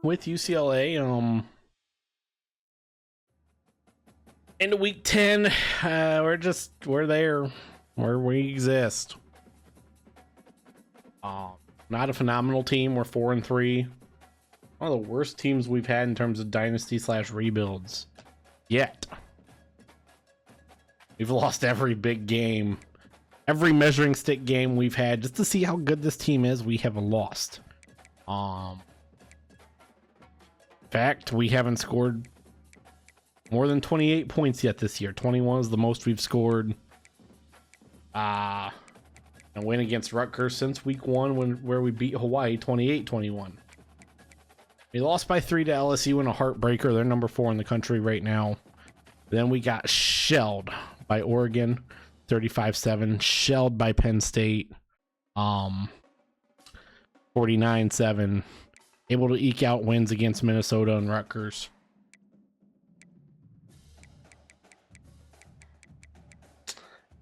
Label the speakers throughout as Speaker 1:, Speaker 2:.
Speaker 1: with UCLA. Into week 10, we're there where we exist. Not a phenomenal team. We're 4-3. One of the worst teams we've had in terms of dynasty / rebuilds yet. We've lost every big game, every measuring stick game we've had just to see how good this team is. We have lost. In fact, we haven't scored more than 28 points yet this year. 21 is the most we've scored. A win against Rutgers since week 1 where we beat Hawaii 28-21. We lost by 3 to LSU in a heartbreaker. They're number 4 in the country right now. Then we got shelled by Oregon 35-7, shelled by Penn State 49-7. Able to eke out wins against Minnesota and Rutgers.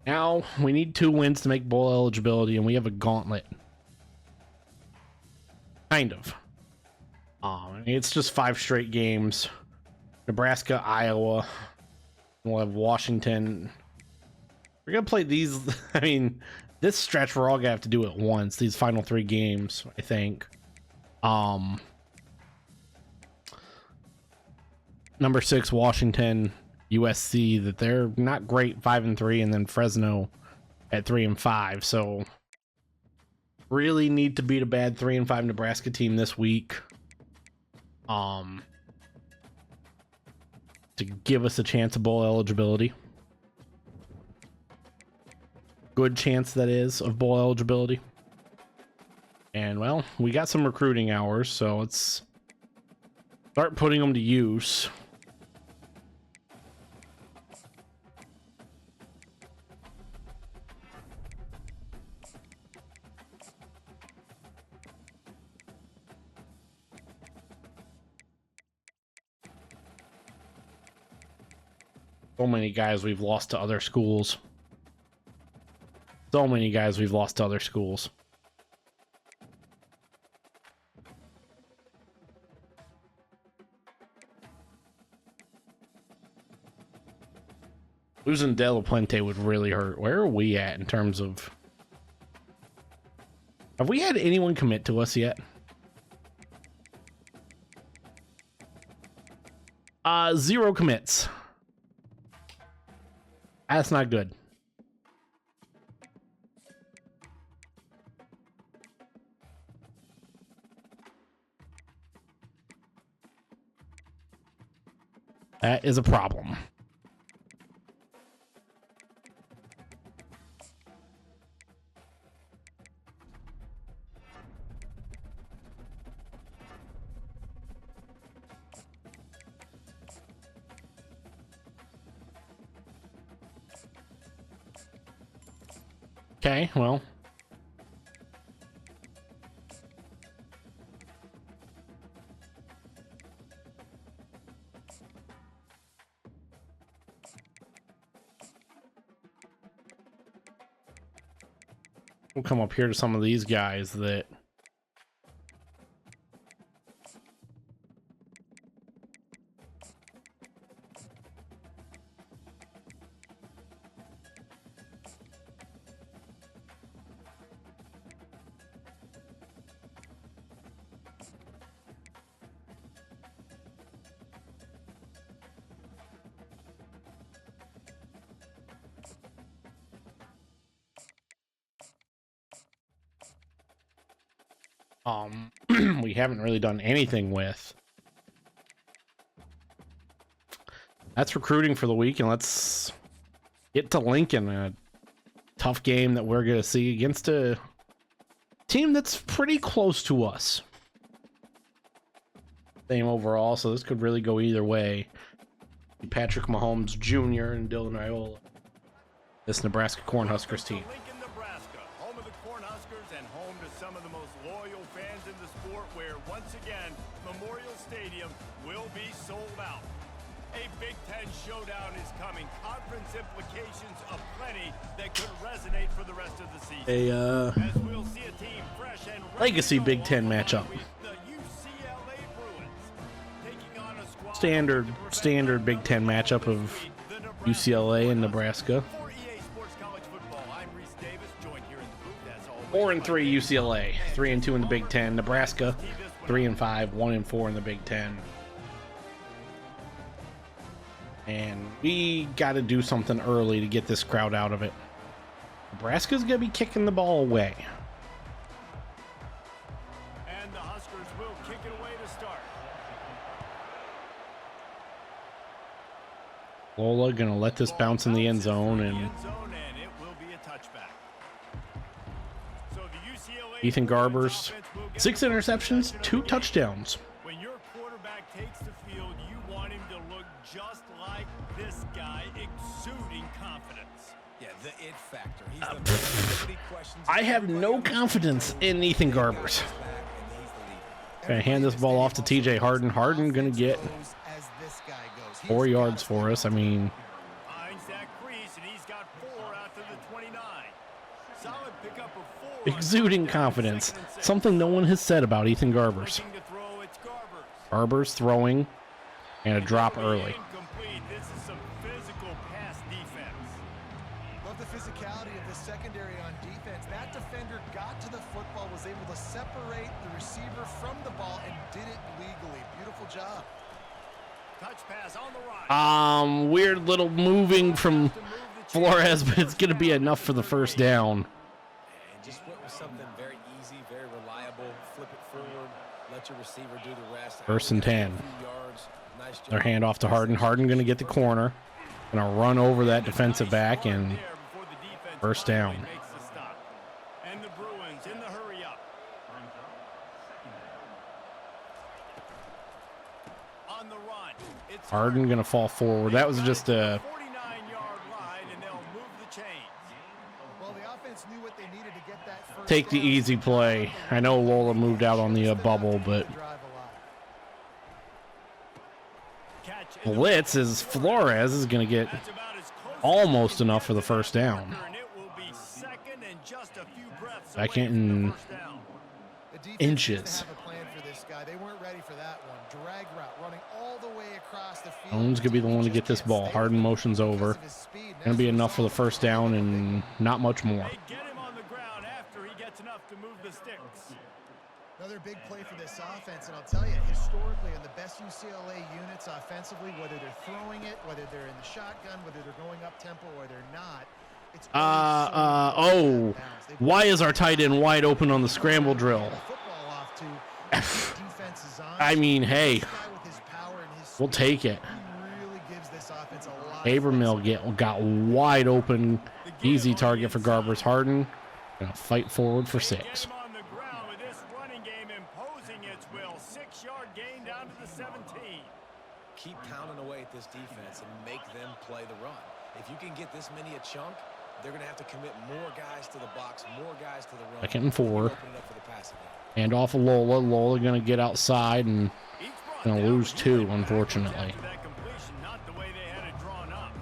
Speaker 1: Now we need 2 wins to make bowl eligibility, and we have a gauntlet. Kind of. It's just 5 straight games. Nebraska, Iowa. We'll have Washington. We're gonna play these. I mean, this stretch we're all gonna have to do it once. These final 3 games, I think. Number 6, Washington, USC. That they're not great, 5-3, and then Fresno at 3-5. So really need to beat a bad 3-5 Nebraska team this week. To give us a chance of bowl eligibility. Good chance, that is, of bowl eligibility. And well, we got some recruiting hours, so let's start putting them to use. So many guys we've lost to other schools. So many guys we've lost to other schools. Losing De La Puente would really hurt. Where are we at in terms of... Have we had anyone commit to us yet? 0 commits. That's not good. That is a problem. Okay, well. We'll come up here to some of these guys that... we haven't really done anything with. That's recruiting for the week, and let's get to Lincoln, a tough game that we're gonna see against a team that's pretty close to us. Same overall, so this could really go either way. Patrick Mahomes Jr. and Dylan Raiola. This Nebraska Cornhuskers team.
Speaker 2: Lincoln, Nebraska, home of the Cornhuskers and home to some of the most loyal fans in the sport, where once again Memorial Stadium will be sold out. A Big Ten showdown is coming. Conference implications aplenty that could resonate for the rest of the season. As we'll see a team fresh and
Speaker 1: legacy Big Ten matchup.
Speaker 2: The UCLA Bruins.
Speaker 1: standard Big Ten matchup of UCLA and Nebraska. 4-3 UCLA, 3-2 in the Big Ten. Nebraska, 3-5, 1-4 in the Big Ten. And we got to do something early to get this crowd out of it. Nebraska's gonna be kicking the ball away.
Speaker 2: And the Huskers will kick it away to start.
Speaker 1: Lola gonna let this bounce in the end zone, and
Speaker 2: it will be a touchback. So the UCLA
Speaker 1: Ethan Garber's 6 interceptions, 2 touchdowns.
Speaker 2: When your quarterback takes the field, you want him to look just like this guy, exuding confidence.
Speaker 3: Yeah, the it factor. He's the nobody questions.
Speaker 1: I have no confidence in Ethan Garber's. Gonna hand this ball off to TJ Harden. Harden gonna get 4 yards for us. I mean,
Speaker 2: Finds that crease, and he's got 4 after the 29. Solid pickup of 4.
Speaker 1: exuding confidence. Something no one has said about Ethan Garber's.
Speaker 2: Looking to throw, it's Garbers.
Speaker 1: Garber's throwing and a drop early.
Speaker 2: Incomplete. This is some physical pass defense.
Speaker 4: Love the physicality of the secondary on defense. That defender got to the football, was able to separate the receiver from the ball, and did it legally. Beautiful job.
Speaker 2: Touch pass on the run.
Speaker 1: Weird little moving from Flores, but it's gonna be enough for the first down.
Speaker 3: And just went with something very easy, very reliable. Flip it forward, let your receiver do the rest.
Speaker 1: 1st and 10.
Speaker 3: Nice job.
Speaker 1: Their handoff to Harden. Harden gonna get the corner. Gonna run over that defensive back, and first down.
Speaker 2: Makes the stop. And the Bruins in the hurry up. On the run. It's
Speaker 1: Harden gonna fall forward. That was just a
Speaker 2: 49-yard line, and they'll move the chains.
Speaker 4: Well, the offense knew what they needed to get that first
Speaker 1: take the
Speaker 4: down.
Speaker 1: easy play. I know Lola moved out on the bubble, but
Speaker 4: Drive a lot.
Speaker 2: Catch in the
Speaker 1: blitz is Flores is gonna get
Speaker 2: That's about as close as
Speaker 1: almost
Speaker 2: you can
Speaker 1: enough for the
Speaker 2: get
Speaker 1: first
Speaker 2: to that
Speaker 1: down.
Speaker 2: marker, and it will be second and just a few breaths
Speaker 1: Second
Speaker 2: away from the
Speaker 1: and
Speaker 2: first down.
Speaker 4: The defense
Speaker 1: inches.
Speaker 4: didn't have a plan for this guy. They weren't ready for that one. Drag route, running all the way across the field.
Speaker 1: Jones gonna be the one to get this ball. Harden motions over. Gonna be enough for the first down and not much more.
Speaker 2: They get him on the ground after he gets enough to move the sticks.
Speaker 4: Another big play for this offense, and I'll tell you, historically, in the best UCLA units offensively, whether they're throwing it, whether they're in the shotgun, whether they're going up tempo or they're not, it's
Speaker 1: Oh, why is our tight end wide open on the scramble drill? I mean, hey, we'll take it. Habermill got wide open, easy target for Garber's. Harden gonna fight forward for 6.
Speaker 2: Get him on the ground with this running game imposing its will. 6-yard gain down to the 17.
Speaker 3: Keep pounding away at this defense and make them play the run. If you can get this many a chunk, they're going to have to commit more guys to the box, more guys to the run.
Speaker 1: 2nd and 4.
Speaker 3: Open it up for the passing game.
Speaker 1: And off of Lola. Lola gonna get outside and
Speaker 2: Each brought
Speaker 1: gonna
Speaker 2: down
Speaker 1: lose
Speaker 2: for
Speaker 1: 2,
Speaker 2: back
Speaker 1: unfortunately.
Speaker 2: after that completion, not the way they had it drawn up.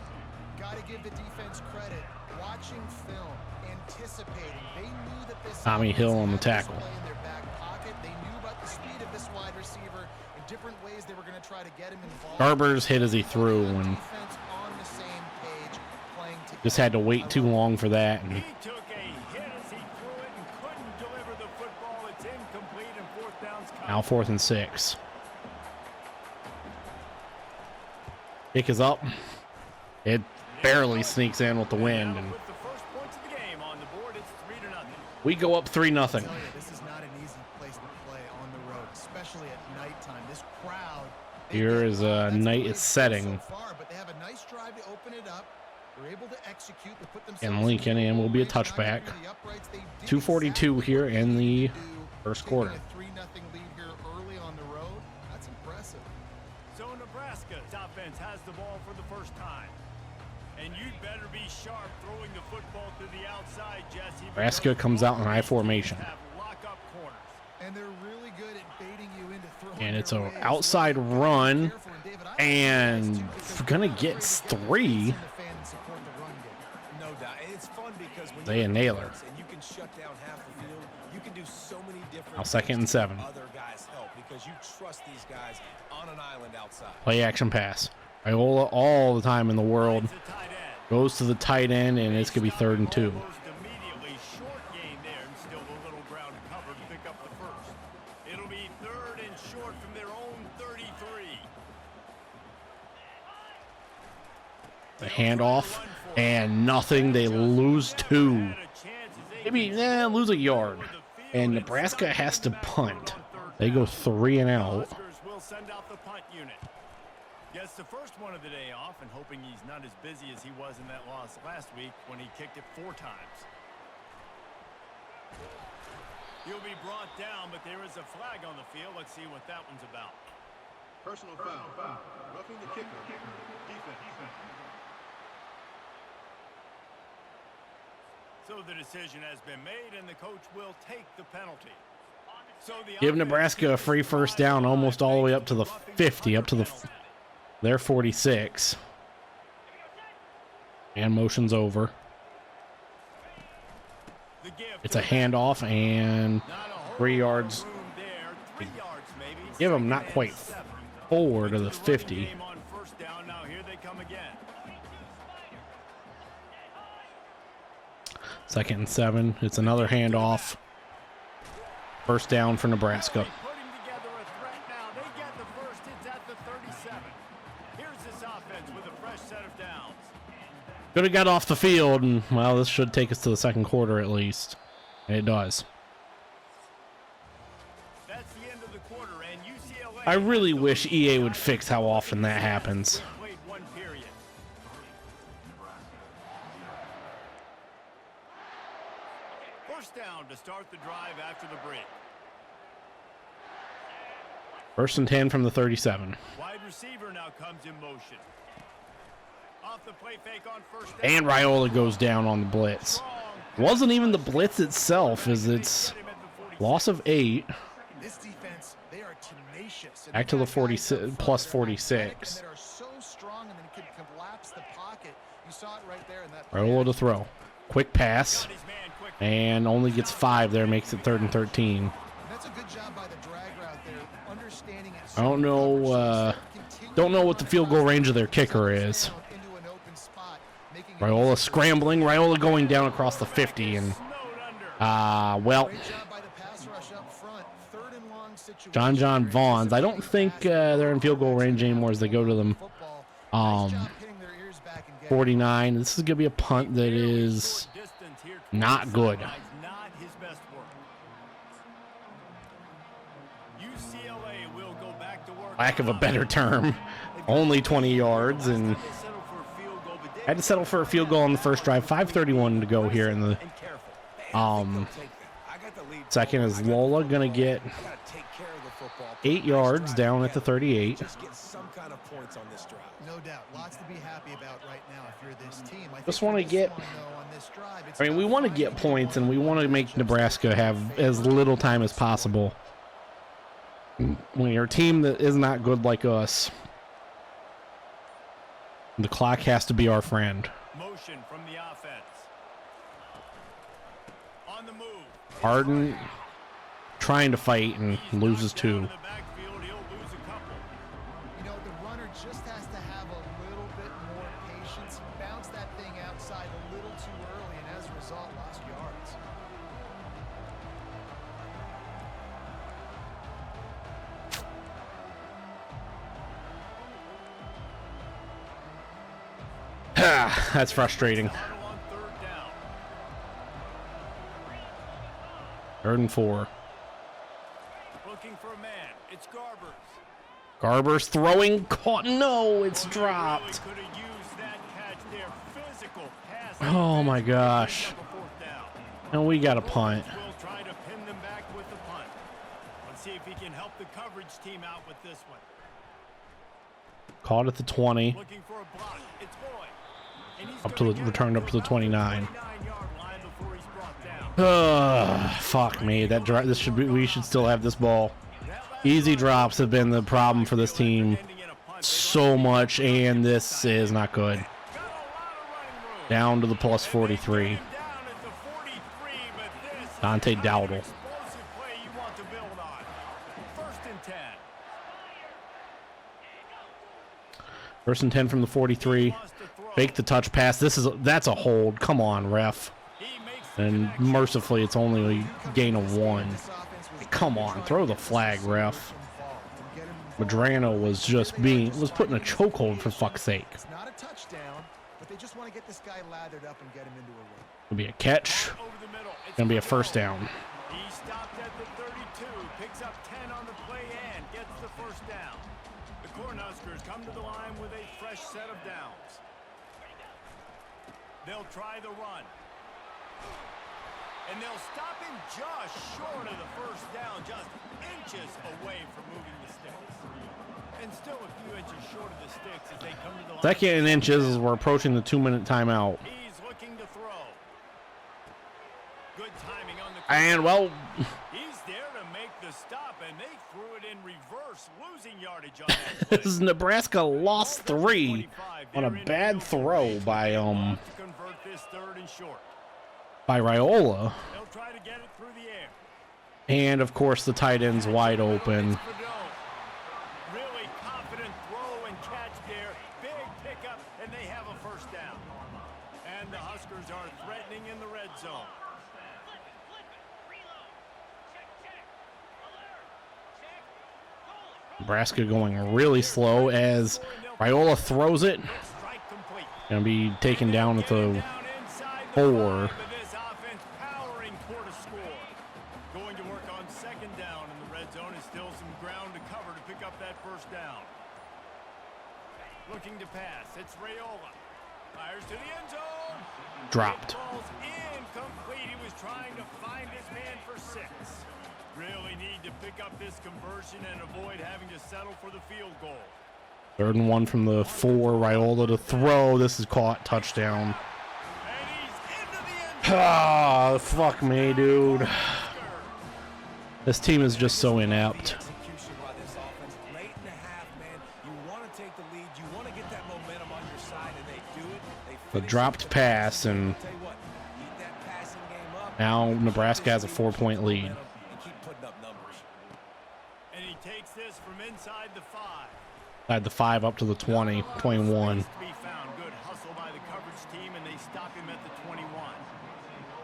Speaker 4: Got to give the defense credit. Watching film, anticipating. They knew that this
Speaker 1: Tommy Hill on the
Speaker 4: offense had this
Speaker 1: tackle.
Speaker 4: play in their back pocket. They knew about the speed of this wide receiver in different ways they were going to try to get him involved.
Speaker 1: Garber's hit as he threw and
Speaker 4: Defense on the same page, playing together.
Speaker 1: just had to wait too long for that. And
Speaker 2: He took a hit as he threw it and couldn't deliver the football. It's incomplete, and 4th down's coming.
Speaker 1: now 4th and 6. Kick is up. It barely sneaks in with the wind, and
Speaker 2: With the first points of the game on the board, it's 3-0.
Speaker 1: we go up 3-0.
Speaker 4: Tell you, this is not an easy place to play on the road, especially at nighttime. This crowd.
Speaker 1: Here is night is setting.
Speaker 4: So far, but they have a nice drive to open it up. They're able to execute. They put themselves
Speaker 1: And Lincoln, and will be a touchback. 2:42 here in the first quarter.
Speaker 4: A 3-0 lead here early on the road. That's impressive.
Speaker 2: So Nebraska's offense has the ball for the first time. And you'd better be sharp throwing the football to the outside, Jesse.
Speaker 1: Nebraska comes out in high formation.
Speaker 2: Have lock-up corners.
Speaker 4: And they're really good at baiting you into throwing.
Speaker 1: And it's
Speaker 4: their
Speaker 1: an
Speaker 4: way.
Speaker 1: outside
Speaker 4: So
Speaker 1: run,
Speaker 4: careful. David, I
Speaker 1: and
Speaker 4: think it's
Speaker 1: gonna
Speaker 4: too
Speaker 1: get
Speaker 4: because
Speaker 1: 3.
Speaker 4: the fans support the run game.
Speaker 3: No doubt. And it's fun because when
Speaker 1: They
Speaker 3: you're
Speaker 1: a nailer.
Speaker 3: defense and you can shut down half the field, you can do use so many different
Speaker 1: Now 2nd and 7.
Speaker 3: other guys help because you trust these guys on an island outside.
Speaker 1: Play action pass. Iola all the time in the world
Speaker 2: It's a tight end.
Speaker 1: goes to the tight end, and it's going to be 3rd and 2.
Speaker 2: Almost immediately short gain there, and still a little ground to cover to pick up the first. It'll be 3rd and short from their own 33.
Speaker 1: The handoff, and nothing. They lose 2. Maybe lose a yard. And Nebraska has to punt. They go 3 and out.
Speaker 2: Huskers will send out the punt unit. Gets the first one of the day off, and hoping he's not as busy as he was in that loss last week when he kicked it 4 times. He'll be brought down, but there is a flag on the field. Let's see what that one's about.
Speaker 5: Personal foul. Roughing the kicker. Defense.
Speaker 2: So the decision has been made, and the coach will take the penalty. So
Speaker 1: Give Nebraska a free first down almost all the way up to the 50, up to their 46. And motion's over. It's a handoff, and 3 yards. Give them not quite forward to the 50.
Speaker 2: Now here they come again.
Speaker 1: 2nd and 7. It's another handoff. First down for Nebraska.
Speaker 2: Putting together a threat now. They get the first. It's at the 37. Here's this offense with a fresh set of downs.
Speaker 1: Could have got off the field, and well, this should take us to the 2nd quarter at least. And it does.
Speaker 2: That's the end of the quarter, and UCLA.
Speaker 1: I really wish EA would fix how often that happens.
Speaker 2: Played 1 period. First down to start the drive after the break.
Speaker 1: 1st and 10 from the 37.
Speaker 2: Wide receiver now comes in motion. Off the play fake on first down.
Speaker 1: And Raiola goes down on the blitz. Wasn't even the blitz itself, as it's loss of 8.
Speaker 4: This defense, they are tenacious.
Speaker 1: Back to the 46 plus 46.
Speaker 4: That are so strong and then can collapse the pocket. You saw it right there in that.
Speaker 1: Raiola to throw. Quick pass. And only gets 5 there, makes it 3rd and 13.
Speaker 4: That's a good job by the drag route there, understanding it.
Speaker 1: I don't know what the field goal range of their kicker is. Raiola scrambling, Raiola going down across the 50, and well, John Vaughns. I don't think they're in field goal range anymore as they go to them. 49. This is gonna be a punt that is not good. Lack of a better term. Only 20 yards, and had to settle for a field goal on the first drive. 5:31 to go here in the second. Is Lola gonna get 8 yards down at the 38?
Speaker 4: No doubt, lots to be happy about right now if you're this team.
Speaker 1: Just want to get. I mean, we want to get points, and we want to make Nebraska have as little time as possible. When you're a team that is not good like us, the clock has to be our friend.
Speaker 2: Motion from the offense. On the move.
Speaker 1: Arden trying to fight and loses 2.
Speaker 2: In the backfield, he'll lose a couple.
Speaker 4: You know, the runner just has to have a little bit more patience. Bounce that thing outside a little too early, and as a result, lost yards.
Speaker 1: That's frustrating. 3rd and 4.
Speaker 2: Looking for a man. It's Garbers.
Speaker 1: Garbers throwing, caught. No, it's dropped.
Speaker 2: Really could have used that catch there. Physical pass.
Speaker 1: Oh my gosh. And we got a punt.
Speaker 2: We'll try to pin them back with the punt. Let's see if he can help the coverage team out with this one.
Speaker 1: Caught at the 20.
Speaker 2: Looking for a block. It's Boyd. And he's
Speaker 1: Up to the returned up to the 29.
Speaker 2: 9-yard line before he's brought down.
Speaker 1: Fuck me. That this should be. We should still have this ball. Easy drops have been the problem for this team so much, and this is not good. Down to the plus 43. Dante Dowdle. First and 10 from the 43. Fake the touch pass. That's a hold. Come on, ref. And mercifully, it's only a gain of 1. Come on, throw the flag, ref. Madrano was put in a chokehold for fuck's sake.
Speaker 4: It's not a touchdown, but they just want to get this guy lathered up and get him into a ring.
Speaker 1: It'll be a catch. Gonna be a first down.
Speaker 2: He stopped at the 32, picks up 10 on the play and gets the first down. The Cornhuskers come to the line with a fresh set of downs. They'll try the run. And they'll stop him just short of the first down, just inches away from moving the sticks. And still a few inches short of the sticks as they come to the line.
Speaker 1: Second and inches as we're approaching the 2-minute timeout.
Speaker 2: He's looking to throw. Good timing on the
Speaker 1: And, well,
Speaker 2: he's there to make the stop, and they threw it in reverse, losing yardage on that play.
Speaker 1: this is Nebraska lost 3 on a bad throw by
Speaker 2: To convert this third and short.
Speaker 1: Raiola.
Speaker 2: They'll try to get it through the air.
Speaker 1: And, of course, the tight end's wide open.
Speaker 2: Really confident throw and catch there. Big pickup, and they have a first down. And the Huskers are threatening in the red zone.
Speaker 1: Nebraska going really slow as Raiola throws it.
Speaker 2: Strike complete.
Speaker 1: Gonna be taken down at the 4.
Speaker 2: This offense powering toward a score. Going to work on second down in the red zone is still some ground to cover to pick up that first down. Looking to pass. It's Raiola. Fires to the end zone.
Speaker 1: Dropped.
Speaker 2: Ball's incomplete. He was trying to find his man for 6. Really need to pick up this conversion and avoid having to settle for the field goal.
Speaker 1: 3rd and 1 from the 4. Raiola to throw. This is caught. Touchdown.
Speaker 2: And he's into the end zone.
Speaker 1: Ah, fuck me, dude. This team is just so inept.
Speaker 3: Execution by this offense. Late in the half, man. You want to take the lead. You want to get that momentum on your side, and they do it. They
Speaker 1: The dropped pass, and
Speaker 3: tell you what, keep that passing game up.
Speaker 1: now Nebraska has a 4-point lead.
Speaker 3: And keep putting up numbers.
Speaker 2: And he takes this from inside the 5.
Speaker 1: Had the 5 up to the 20, 21.
Speaker 2: To be found. Good hustle by the coverage team, and they stop him at the 21.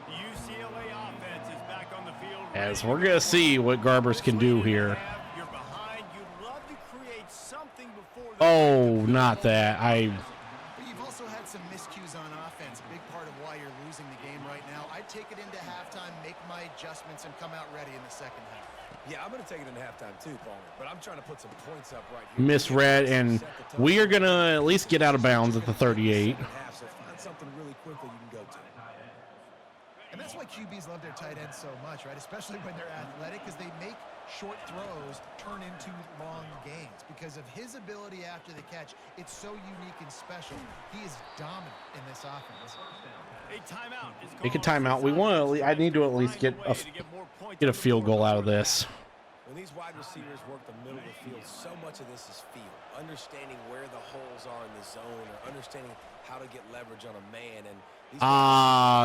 Speaker 2: The UCLA offense is back on the field.
Speaker 1: As we're going to see what Garbers can do here.
Speaker 2: You're behind. You'd love to create something before the
Speaker 1: Oh, not that.
Speaker 4: But you've also had some miscues on offense. A big part of why you're losing the game right now. I'd take it into halftime, make my adjustments, and come out ready in the second half.
Speaker 3: Yeah, I'm going to take it in halftime too, Palmer. But I'm trying to put some points up right here.
Speaker 1: Misread, and we are going to at least get out of bounds at the 38.
Speaker 3: So find something really quickly you can go to.
Speaker 4: And that's why QBs love their tight ends so much, right? Especially when they're athletic, because they make short throws turn into long gains. Because of his ability after the catch, it's so unique and special. He is dominant in this offense.
Speaker 2: A timeout is
Speaker 1: Take a
Speaker 2: called.
Speaker 1: timeout. We want to. I need to at least get a field goal out of this.
Speaker 3: When these wide receivers work the middle of the field, so much of this is feel. Understanding where the holes are in the zone, or understanding how to get leverage on a man. And these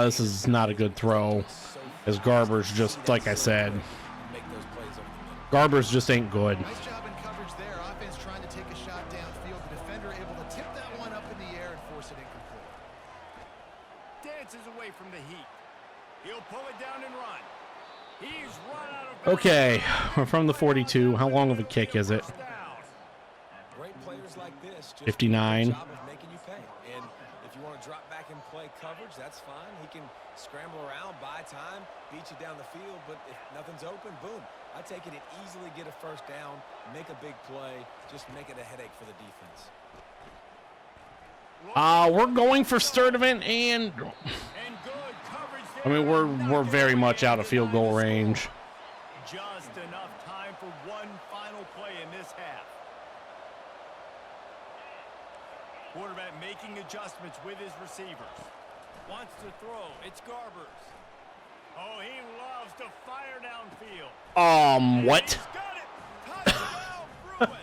Speaker 1: This is not a good throw. As Garbers just, like I said,
Speaker 3: make those plays over the middle.
Speaker 1: Garbers just ain't good.
Speaker 4: Nice job in coverage there. Offense trying to take a shot downfield. The defender able to tip that one up in the air and force it incomplete.
Speaker 2: Dances away from the heat. He'll pull it down and run. He's run out of bounds.
Speaker 1: Okay, we're from the 42. How long of a kick is it?
Speaker 3: Great players like this just
Speaker 1: 59.
Speaker 3: do a job of making you pay. And if you want to drop back and play coverage, that's fine. He can scramble around, buy time, beat you down the field. But if nothing's open, boom. I take it and easily get a first down, make a big play, just make it a headache for the defense.
Speaker 1: We're going for Sturdivant, and
Speaker 2: good coverage there.
Speaker 1: I mean we're very much out of field goal range.
Speaker 2: Just enough time for one final play in this half. Quarterback making adjustments with his receivers. Wants to throw. It's Garbers. Oh, he loves to fire downfield.
Speaker 1: What?
Speaker 2: He's got it. Touchdown, Bruins.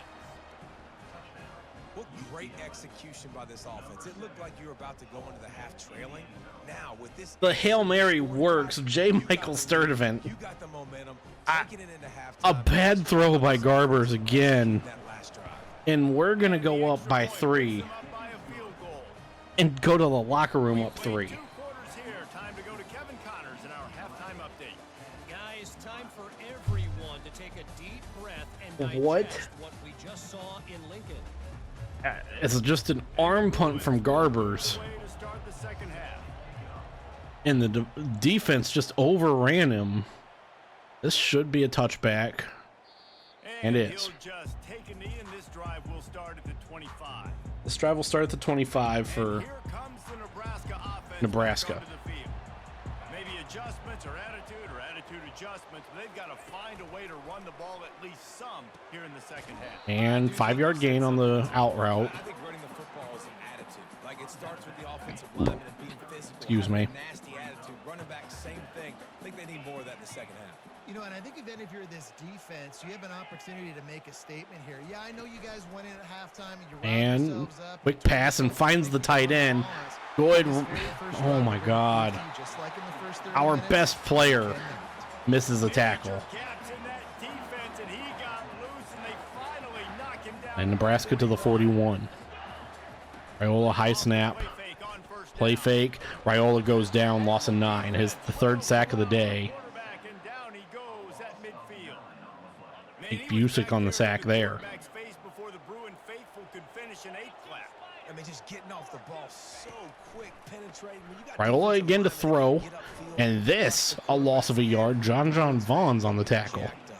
Speaker 3: What great execution by this offense. It looked like you were about to go into the half trailing. Now, with this...
Speaker 1: The Hail Mary works. J. Michael Sturdivant.
Speaker 3: You got the momentum. Taking it into halftime.
Speaker 1: A bad throw by Garbers again.
Speaker 3: That last drive.
Speaker 1: and we're going to go up by 3 and go to the locker room up 3.
Speaker 2: 2 quarters here. Time to go to Kevin Connors in our halftime update.
Speaker 6: Guys, time for everyone to take a deep breath and digest what we just saw in Lincoln.
Speaker 1: It's just an arm punt from Garbers.
Speaker 2: Way to start the second half.
Speaker 1: And the defense just overran him. This should be a touchback. And it's.
Speaker 2: He'll just take a knee, and this drive will start at the 25.
Speaker 1: This drive will start at the 25 for
Speaker 2: Here comes the Nebraska offense.
Speaker 1: Nebraska.
Speaker 2: Onto the field. Maybe adjustments or attitude adjustments. But they've got to find a way to run the ball at least some here in the second half.
Speaker 1: And 5-yard gain on the out route.
Speaker 3: I think running the football is an attitude. Like, it starts with the offensive lineman and being physical.
Speaker 1: Excuse me.
Speaker 3: Nasty attitude. Running back, same thing. I think they need more of that in the second half.
Speaker 4: You know, and I think even if you're this defense, you have an opportunity to make a statement here. Yeah, I know you guys went in at halftime and you
Speaker 1: And
Speaker 4: yourselves up.
Speaker 1: quick pass and finds the tight end. Good. Oh my God.
Speaker 4: Just like in the first 30
Speaker 1: Our
Speaker 4: minutes,
Speaker 1: best player
Speaker 4: 10 minutes.
Speaker 1: misses a tackle.
Speaker 2: Gaps in that defense, and he got loose, and they finally knock him down.
Speaker 1: And Nebraska to the 41. Raiola high snap.
Speaker 2: Play fake on first
Speaker 1: Play
Speaker 2: down.
Speaker 1: fake. Raiola goes down. Loss of 9. The 3rd sack of the day.
Speaker 2: Quarterback, and down he goes at midfield. Man,
Speaker 1: Take
Speaker 2: he was
Speaker 1: Busick
Speaker 2: back
Speaker 1: on the
Speaker 2: there
Speaker 1: sack
Speaker 2: in the
Speaker 1: there.
Speaker 2: quarterback's face before the Bruin faithful could finish an 8 clap.
Speaker 3: I mean, just getting off the ball so quick, penetrating. When you got
Speaker 1: Raiola again to
Speaker 3: defensive
Speaker 1: throw.
Speaker 3: linemen get upfield,
Speaker 1: And this, a loss of a yard. John Vaughn's on the tackle.
Speaker 3: jacked up.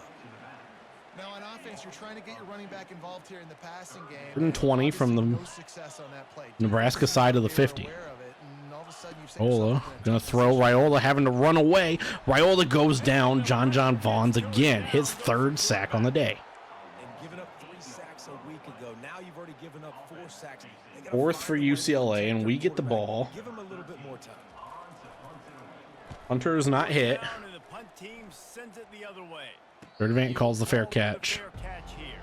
Speaker 4: Now on offense, you're trying to get your running back involved here in the passing game.
Speaker 1: 120 from the
Speaker 4: No success on that play.
Speaker 1: Nebraska side of the 50.
Speaker 4: You're aware of it, and all of a sudden you've set
Speaker 1: Raiola
Speaker 4: yourself in a
Speaker 1: gonna
Speaker 4: tough
Speaker 1: throw.
Speaker 4: position.
Speaker 1: Raiola having to run away. Raiola goes down. John Vaughn's again. His 3rd sack on the day.
Speaker 3: And giving up 3 sacks a week ago. Now you've already given up 4 sacks. They gotta
Speaker 1: 4th
Speaker 3: find
Speaker 1: for
Speaker 3: a way to
Speaker 1: UCLA, and
Speaker 3: protect
Speaker 1: we
Speaker 3: their
Speaker 1: get the
Speaker 3: quarterback.
Speaker 1: ball.
Speaker 3: Give him a little bit more time.
Speaker 1: Hunter is not hit.
Speaker 2: Down, and the punt team sends it the other way.
Speaker 1: Third Event calls the fair
Speaker 2: Call for the
Speaker 1: catch.
Speaker 2: fair catch here.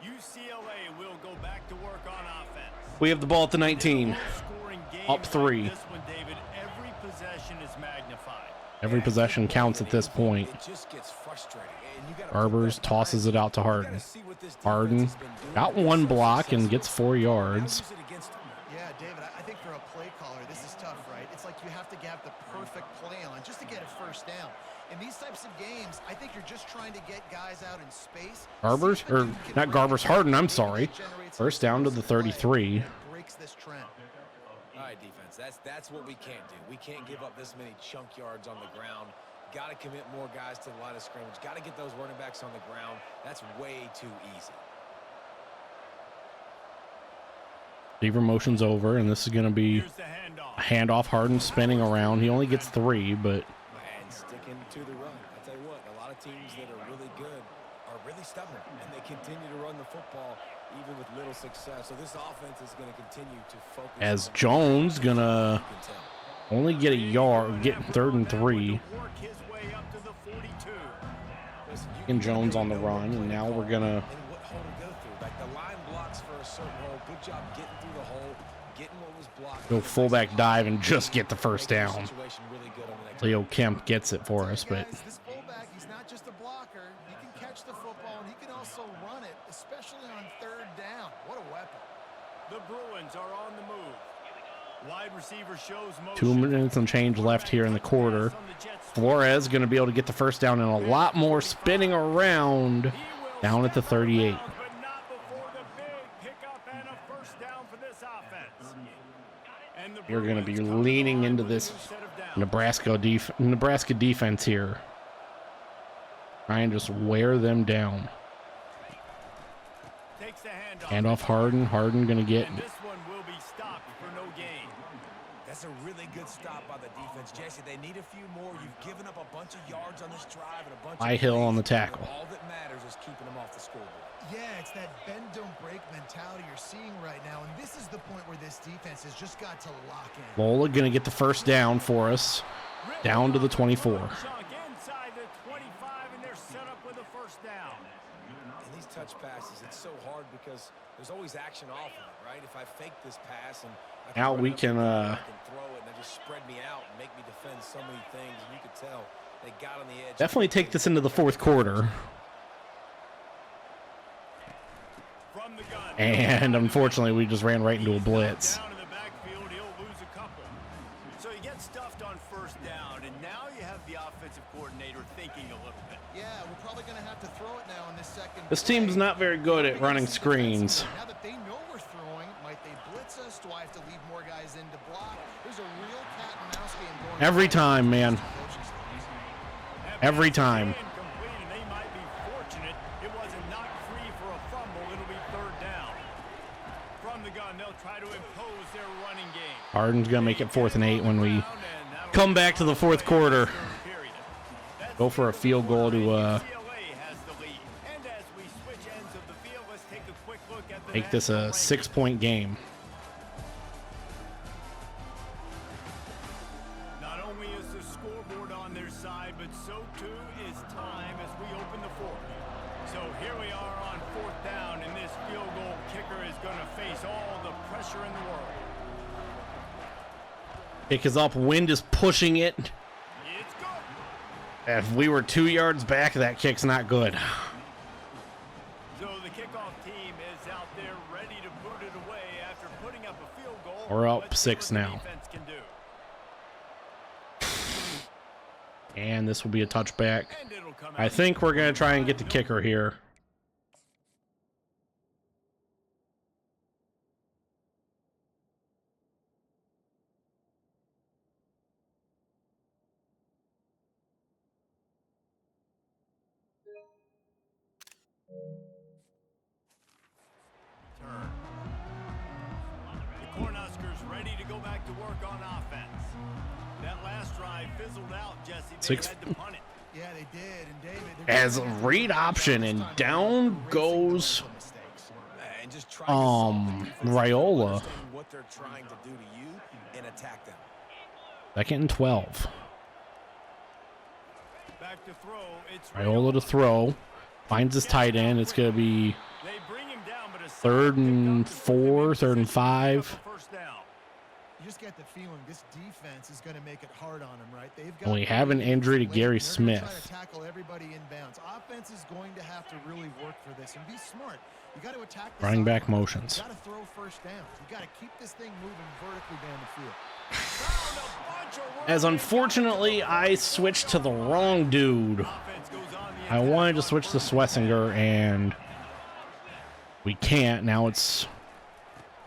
Speaker 2: UCLA will go back to work on offense.
Speaker 1: We have the ball at the 19.
Speaker 2: Low-scoring game
Speaker 1: Up 3.
Speaker 2: like This one, David, every possession is magnified.
Speaker 1: Every possession counts at this point.
Speaker 3: It just gets frustrating. And you gotta
Speaker 1: Garbers
Speaker 3: put that
Speaker 1: tosses
Speaker 3: behind
Speaker 1: it out to
Speaker 3: you. You
Speaker 1: Harden.
Speaker 3: gotta see what this defense
Speaker 1: Harden
Speaker 3: has been doing.
Speaker 1: got
Speaker 3: They're
Speaker 1: 1
Speaker 3: so
Speaker 1: block and
Speaker 3: successful.
Speaker 1: gets 4 yards.
Speaker 3: Now use it against them.
Speaker 4: Yeah, David, I think for a play caller, this is tough, right? It's like you have to have the perfect play on just to get a first down. In these types of games, I think you're just trying to get guys out in space.
Speaker 1: Garbers,
Speaker 4: See if
Speaker 1: or
Speaker 4: you can
Speaker 1: not
Speaker 4: break
Speaker 1: Garbers,
Speaker 4: it.
Speaker 1: Harden, I'm
Speaker 4: Maybe
Speaker 1: sorry.
Speaker 4: that generates some
Speaker 1: First down to the
Speaker 4: explosive play
Speaker 1: 33.
Speaker 4: that breaks this trend.
Speaker 3: All right, defense. That's what we can't do. We can't give up this many chunk yards on the ground. Got to commit more guys to the line of scrimmage. Got to get those running backs on the ground. That's way too easy.
Speaker 1: Receiver motion's over, and this is going to be
Speaker 2: Here's the handoff.
Speaker 1: a handoff. Harden spinning around. He only gets 3, but
Speaker 3: And sticking to the run. I tell you what, a lot of teams that are really good are really stubborn, and they continue to run the football even with little success. So this offense is going to continue to focus.
Speaker 1: as
Speaker 3: on-
Speaker 1: Jones gonna
Speaker 3: You can tell.
Speaker 1: only get a yard, get 3rd and 3.
Speaker 2: Work his way up to the 42.
Speaker 3: Listen, you
Speaker 1: And
Speaker 3: can
Speaker 1: Jones
Speaker 3: really
Speaker 1: on the
Speaker 3: know what
Speaker 1: run, and
Speaker 3: play
Speaker 1: now
Speaker 3: to
Speaker 1: we're
Speaker 3: call
Speaker 1: gonna-
Speaker 3: and what hole to go through. Like the line blocks for a certain hole. Good job getting through the hole, getting what was blocked.
Speaker 1: Go fullback dive and just get the first
Speaker 3: Make the
Speaker 1: down.
Speaker 3: situation really good on the next
Speaker 1: Leo Kemp gets it for us, but
Speaker 4: Guys, this fullback, he's not just a blocker. He can catch the football, and he can also run it, especially on 3rd down. What a weapon.
Speaker 2: The Bruins are on the move. Wide receiver shows motion.
Speaker 1: 2 minutes and change left here in the quarter.
Speaker 2: On the jet sweep.
Speaker 1: Flores going to be able to get the first down and a lot more spinning around
Speaker 2: He will
Speaker 1: down at the
Speaker 2: step out of
Speaker 1: 38.
Speaker 2: bounds, but not before the big pickup and a first down for this offense. And the
Speaker 1: You're going to be
Speaker 2: Bruins come
Speaker 1: leaning
Speaker 2: alive
Speaker 1: into
Speaker 2: with a
Speaker 1: this
Speaker 2: new set of downs.
Speaker 1: Nebraska defense here. Try and just wear them down.
Speaker 2: Takes the handoff.
Speaker 1: Handoff Harden. Harden going to get
Speaker 2: And this one will be stopped for no gain.
Speaker 3: That's a really good stop by the defense, Jesse. They need a few more. You've given up a bunch of yards on this drive and a bunch
Speaker 1: High
Speaker 3: of
Speaker 1: Hill
Speaker 3: plays.
Speaker 1: on the tackle.
Speaker 3: All that matters is keeping them off the scoreboard.
Speaker 4: Yeah, it's that bend don't break mentality you're seeing right now, and this is the point where this defense has just got to lock in.
Speaker 1: Lola going to get the first down for us. Down to the 24.
Speaker 2: Chunk inside the 25, and they're set up with a first down.
Speaker 3: And these touch passes, it's so hard because there's always action off of it, right? If I fake this pass and I
Speaker 1: Now
Speaker 3: run
Speaker 1: we
Speaker 3: up
Speaker 1: can,
Speaker 3: the field, I can throw it and they just spread me out and make me defend so many things. And you could tell they got on the edge.
Speaker 1: Definitely take this into the 4th quarter. And unfortunately, we just ran right into a blitz.
Speaker 2: Down in the backfield, he'll lose a couple. So you get stuffed on first down, and now you have the offensive coordinator thinking a little bit.
Speaker 4: Yeah, we're probably going to have to throw it now in this second.
Speaker 1: This team's not very good at running screens.
Speaker 4: Now that they know we're throwing, might they blitz us? Do I have to leave more guys in to block? There's a real cat and mouse game going on.
Speaker 1: Every time, man. Every time.
Speaker 2: Incomplete, and they might be fortunate it wasn't knocked free for a fumble. It'll be third down. From the gun, they'll try to impose their running game.
Speaker 1: Harden's gonna make it 4th and 8 when we come back to the fourth quarter. Go for a field goal to
Speaker 2: UCLA has the lead. And as we switch ends of the field, let's take a quick look at the
Speaker 1: make this a 6-point game.
Speaker 2: Not only is the scoreboard on their side, but so too is time as we open the fourth. So here we are on 4th down, and this field goal kicker is going to face all the pressure in the world.
Speaker 1: Kick is up, wind is pushing it.
Speaker 2: It's good.
Speaker 1: If we were 2 yards back, that kick's not good.
Speaker 2: So the kickoff team is out there ready to boot it away after putting up a field goal.
Speaker 1: We're up
Speaker 2: Let's see
Speaker 1: 6
Speaker 2: what the
Speaker 1: now.
Speaker 2: defense can do.
Speaker 1: And this will be a touchback.
Speaker 2: And it'll come
Speaker 1: I
Speaker 2: out.
Speaker 1: think we're gonna try and get the kicker here.
Speaker 2: Turn. The Cornhuskers ready to go back to work on offense. That last drive fizzled out, Jesse. They
Speaker 1: Six-
Speaker 2: had to punt it.
Speaker 4: Yeah, they did. And David, they're
Speaker 1: As
Speaker 4: gonna
Speaker 1: a
Speaker 4: have to
Speaker 1: read
Speaker 4: do a
Speaker 1: option,
Speaker 4: better
Speaker 1: and
Speaker 4: job this time.
Speaker 1: down goes
Speaker 4: Mistakes.
Speaker 3: And just try to solve the defense,
Speaker 1: Raiola.
Speaker 3: understand what they're trying to do to you and attack them.
Speaker 1: 2nd and 12.
Speaker 2: Back to throw. It's
Speaker 1: Raiola to throw. Finds his tight end. It's gonna be
Speaker 2: They bring him down, but a
Speaker 1: 3rd and
Speaker 2: pickup
Speaker 1: 4, 3rd and
Speaker 2: for
Speaker 1: 5.
Speaker 2: first down.
Speaker 4: You just get the feeling this defense is going to make it hard on them, right? They've got
Speaker 1: And we have an injury to Gary
Speaker 4: They're gonna try
Speaker 1: Smith.
Speaker 4: to tackle everybody inbounds. Offense is going to have to really work for this and be smart. You got to attack this
Speaker 1: Running back
Speaker 4: offense.
Speaker 1: motions.
Speaker 4: You got to throw first downs. You got to keep this thing moving vertically down the field.
Speaker 2: Found a bunch of
Speaker 1: As
Speaker 2: running
Speaker 1: unfortunately, I switched to the wrong dude.
Speaker 2: Offense goes on the
Speaker 1: I
Speaker 2: attack.
Speaker 1: wanted to switch to Schlesinger, and we can't. Now it's...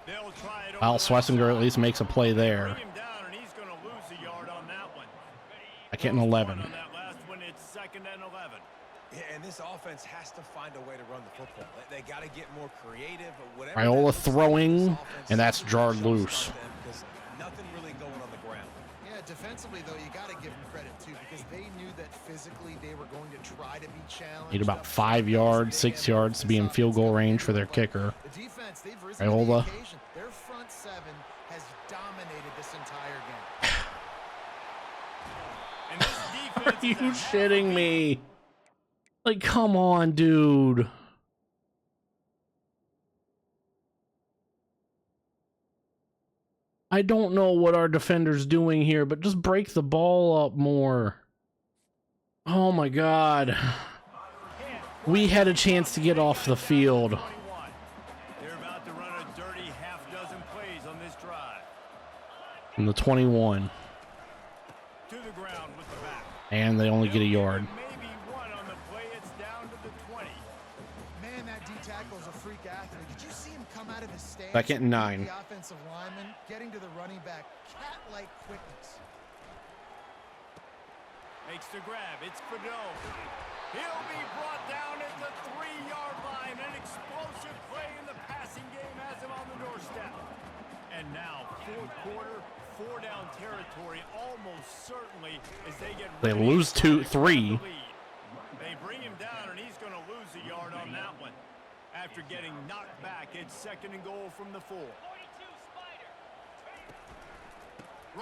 Speaker 2: They'll try it over
Speaker 1: Well,
Speaker 2: the
Speaker 1: Schlesinger at
Speaker 2: side.
Speaker 1: least makes a play there.
Speaker 2: Bring him down, and he's going to lose a yard on that one.
Speaker 1: 2nd and 11.
Speaker 2: On that last one, it's 2nd and 11.
Speaker 3: Yeah, and this offense has to find a way to run the football. They got to get more creative. Whatever
Speaker 1: Raiola
Speaker 3: that looks like,
Speaker 1: throwing,
Speaker 3: this offense
Speaker 1: and that's jarred
Speaker 3: jumps
Speaker 1: loose.
Speaker 3: on them because nothing really going on the ground.
Speaker 4: Yeah, defensively, though, you got to give them credit, too, because they knew that physically they were going to try to be challenged.
Speaker 1: Need about 5 yards, 6 yards to be in field goal range for their kicker.
Speaker 4: The defense, they've risen to the
Speaker 1: Raiola.
Speaker 4: occasion. Their front seven has dominated this entire game.
Speaker 2: And this
Speaker 1: Are
Speaker 2: defense
Speaker 1: you
Speaker 2: is a
Speaker 1: shitting me? Like, come on, dude. I don't know what our defender's doing here, but just break the ball up more. Oh my God. We had a chance to get off the field.
Speaker 2: 21. They're about to run a dirty half dozen plays on this drive.
Speaker 1: From the 21.
Speaker 2: To the ground with the back.
Speaker 1: And they only get a yard.
Speaker 2: Maybe one on the play. It's down to the 20.
Speaker 4: Man, that D tackle is a freak athlete. Did you see him come out of his stance?
Speaker 1: 2nd and 9.
Speaker 4: The offensive lineman getting to the running back, cat-like quickness.
Speaker 2: Makes the grab. It's Fado. He'll be brought down at the 3-yard line. An explosive play in the passing game has him on the doorstep. And now, fourth quarter, 4-down territory, almost certainly as they get
Speaker 1: They
Speaker 2: ready
Speaker 1: lose
Speaker 2: to
Speaker 1: 2-3.
Speaker 2: take the lead. They bring him down, and he's going to lose a yard on that one. After getting knocked back, it's 2nd and goal from the 4.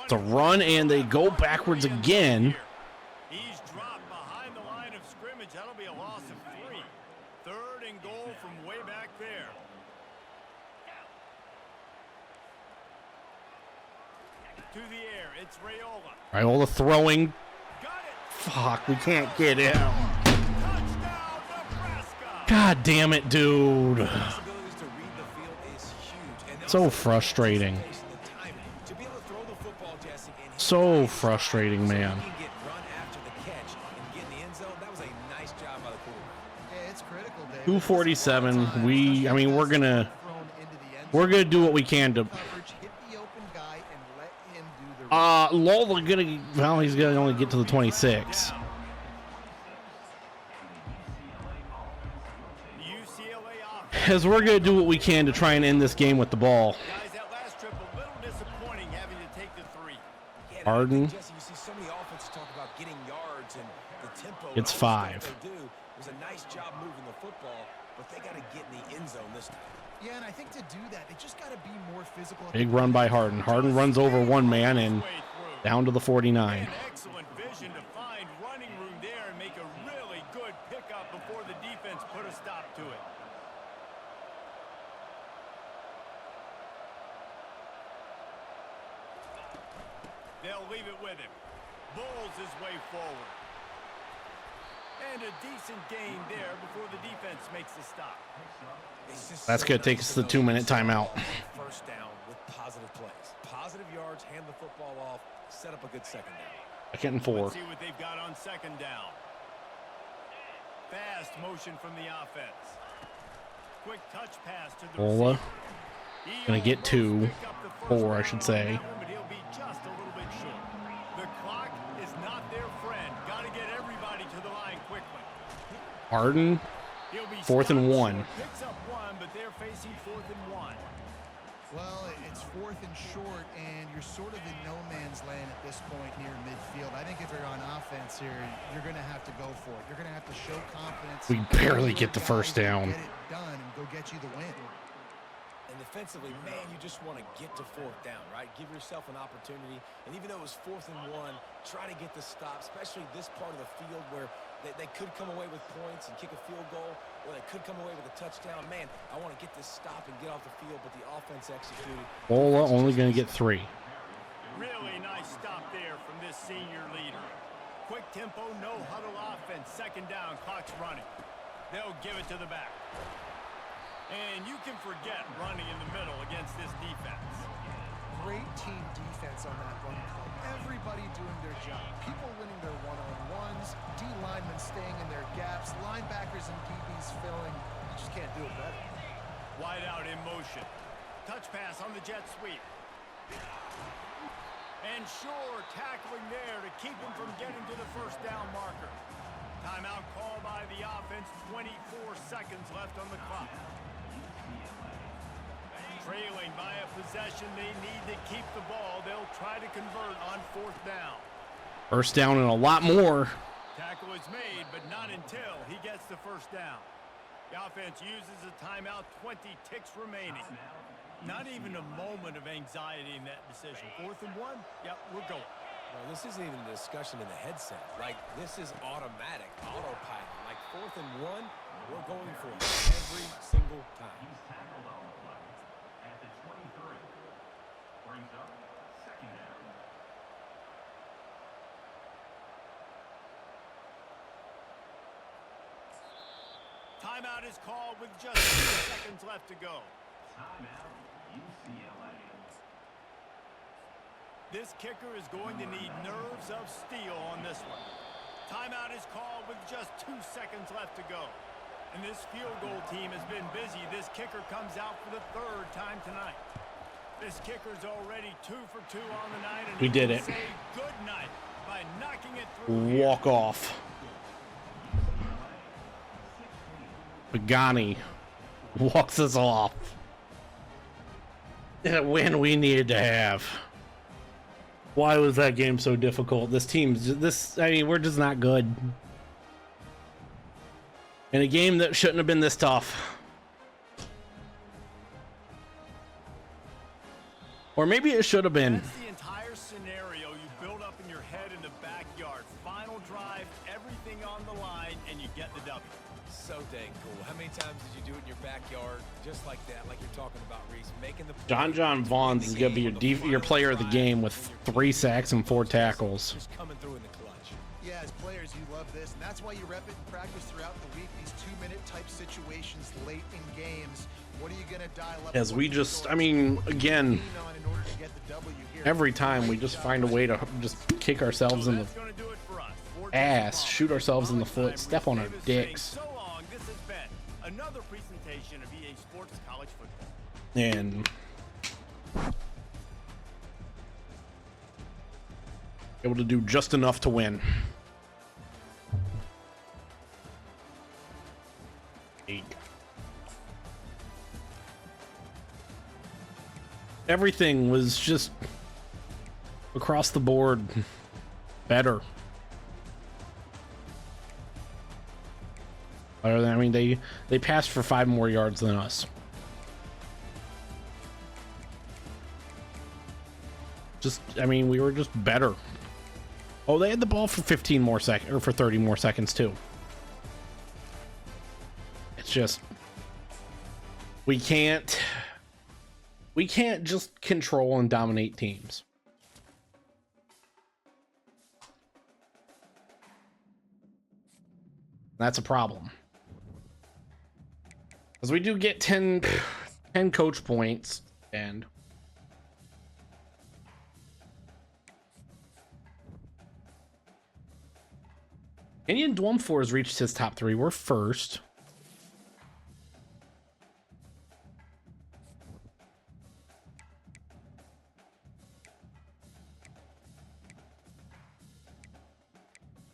Speaker 1: It's a run, and they go backwards again.
Speaker 2: He's dropped behind the line of scrimmage. That'll be a loss of 3. 3rd and goal from way back there. To the air, it's Raiola.
Speaker 1: Raiola throwing.
Speaker 2: Got it.
Speaker 1: Fuck, we can't get him.
Speaker 2: Touchdown, Nebraska.
Speaker 1: God damn it, dude.
Speaker 3: His abilities to read the field
Speaker 1: So frustrating.
Speaker 3: To be able to throw the football, Jesse, and hit
Speaker 1: So
Speaker 3: the
Speaker 1: frustrating,
Speaker 3: so
Speaker 1: man.
Speaker 3: he can get run after the catch and get in the end zone. That was a nice job by the quarterback.
Speaker 4: Yeah, it's critical, David.
Speaker 1: 247. We're gonna do what we can to. Lola gonna. Well, he's gonna only get to the 26. As we're gonna do what we can to try and end this game with the ball.
Speaker 2: Guys, that last trip a little disappointing having to take the 3.
Speaker 3: Yeah,
Speaker 1: Harden.
Speaker 3: Jesse, you see so many offenses talk about getting yards and the tempo.
Speaker 1: It's
Speaker 3: and all the
Speaker 1: 5.
Speaker 3: stuff they do. It was a nice job moving the football, but they got to get in the end zone this time.
Speaker 4: Yeah, and I think to do that, they just got to be more physical.
Speaker 1: Big run by Harden. Harden runs over one man and down to the 49.
Speaker 2: An excellent vision to find running room there and make a really good pickup before the defense put a stop to it. They'll leave it with him. Bulls his way forward. And a decent gain there before the defense makes the stop.
Speaker 1: That's going to take us to the 2-minute timeout.
Speaker 3: First down with positive plays. Positive yards, hand the football off, set up a good second down.
Speaker 1: Second and 4.
Speaker 2: Let's see what they've got on second down. Fast motion from the offense. Quick touch pass to the
Speaker 1: Lola.
Speaker 2: receiver.
Speaker 1: Gonna get 2. 4, I should say.
Speaker 2: But he'll be just a little bit short. The clock is not their friend. Got to get everybody to the line quickly.
Speaker 1: Harden.
Speaker 2: He'll be
Speaker 1: 4th and 1.
Speaker 2: short. Picks up 1, but they're facing 4th and 1.
Speaker 4: Well, it's 4th and short, and you're sort of in no man's land at this point near midfield. I think if you're on offense here, you're going to have to go for it. You're going to have to show confidence.
Speaker 1: We barely get the first down.
Speaker 4: Get it done and go get you the win.
Speaker 3: And defensively, man, you just want to get to 4th down, right? Give yourself an opportunity. And even though it was 4th and 1, try to get the stop, especially this part of the field where they could come away with points and kick a field goal, or they could come away with a touchdown. Man, I want to get this stop and get off the field, but the offense executed.
Speaker 1: Lola only going to get 3.
Speaker 2: Really nice stop there from this senior leader. Quick tempo, no huddle offense. Second down, clock's running. They'll give it to the back. And you can forget running in the middle against this defense.
Speaker 4: Great team defense on that run play. Everybody doing their job. People winning their one-on-ones, D linemen staying in their gaps, linebackers and DBs filling. You just can't do it better.
Speaker 2: Wide out in motion. Touch pass on the jet sweep. And Shore tackling there to keep him from getting to the first down marker. Timeout call by the offense. 24 seconds left on the clock. Trailing by a possession, they need to keep the ball. They'll try to convert on 4th down.
Speaker 1: First down and a lot more.
Speaker 2: Tackle is made, but not until he gets the first down. The offense uses a timeout, 20 ticks remaining. Not even a moment of anxiety in that decision. 4th and 1, yep, we're going.
Speaker 3: Well, this isn't even a discussion in the headset. Like, this is automatic, autopilot. Like, 4th and 1, we're going for it every single time.
Speaker 2: Timeout is called with just 2 seconds left to go.
Speaker 7: Timeout, UCLA.
Speaker 2: This kicker is going to need nerves of steel on this one. Timeout is called with just 2 seconds left to go. And this field goal team has been busy. This kicker comes out for the 3rd time tonight. This kicker's already 2 for 2 on the night. And
Speaker 1: We did it.
Speaker 2: say good night by knocking it through.
Speaker 1: Walk off. Pagani walks us off. A win we needed to have. Why was that game so difficult? This team's I mean, we're just not good. In a game that shouldn't have been this tough. Or maybe it should have been.
Speaker 2: That's the entire scenario you build up in your head in the backyard. Final drive, everything on the line, and you get the W.
Speaker 3: So dang cool. How many times did you do it in your backyard just like that, like you're talking about, Reese? Making the play,
Speaker 1: John Vaughn's is gonna be your player of the game with 3 sacks and 4 tackles.
Speaker 3: Just coming through in the clutch.
Speaker 4: Yeah, as players, you love this, and that's why you rep it in practice throughout the week. These 2-minute type situations late in games. What are you going to dial up?
Speaker 1: As we just, I mean, again, every time we just find a way to just kick ourselves in the ass, shoot ourselves in the foot, step on our dicks.
Speaker 2: So long, this has been another presentation of EA Sports College Football.
Speaker 1: And able to do just enough to win. Everything was just across the board better. Other than, I mean, they passed for 5 more yards than us. Just, I mean, we were just better. Oh, they had the ball for 15 more seconds, or for 30 more seconds too. It's just, we can't just control and dominate teams. That's a problem. Because we do get 10 coach points, and Kenyon Dwumfor has reached his top 3. We're first.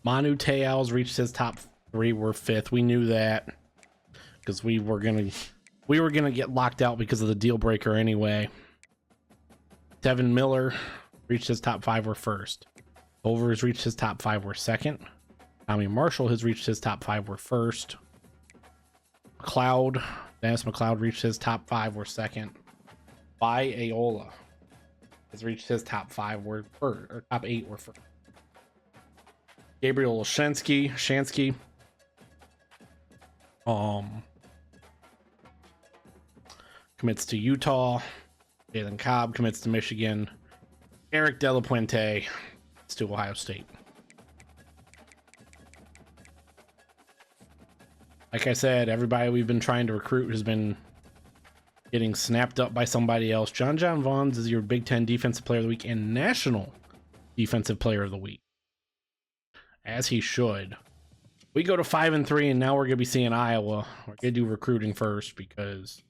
Speaker 1: Manu Te'o's reached his top 3. We're 5th. We knew that because we were gonna get locked out because of the deal breaker anyway. Devin Miller reached his top 5. We're first. Over has reached his top 5. We're second. Tommy Marshall has reached his top 5. We're first. Dennis McLeod reached his top 5. We're second. Bai Aola has reached his top 5. We're first, or top 8. We're first. Gabriel Shansky commits to Utah. Jalen Cobb commits to Michigan. Eric De La Puente is to Ohio State. Like I said, everybody we've been trying to recruit has been getting snapped up by somebody else. John Vaughn's is your Big Ten Defensive Player of the Week and National Defensive Player of the Week. As he should. We go to 5-3, and now we're gonna be seeing Iowa. We're gonna do recruiting first because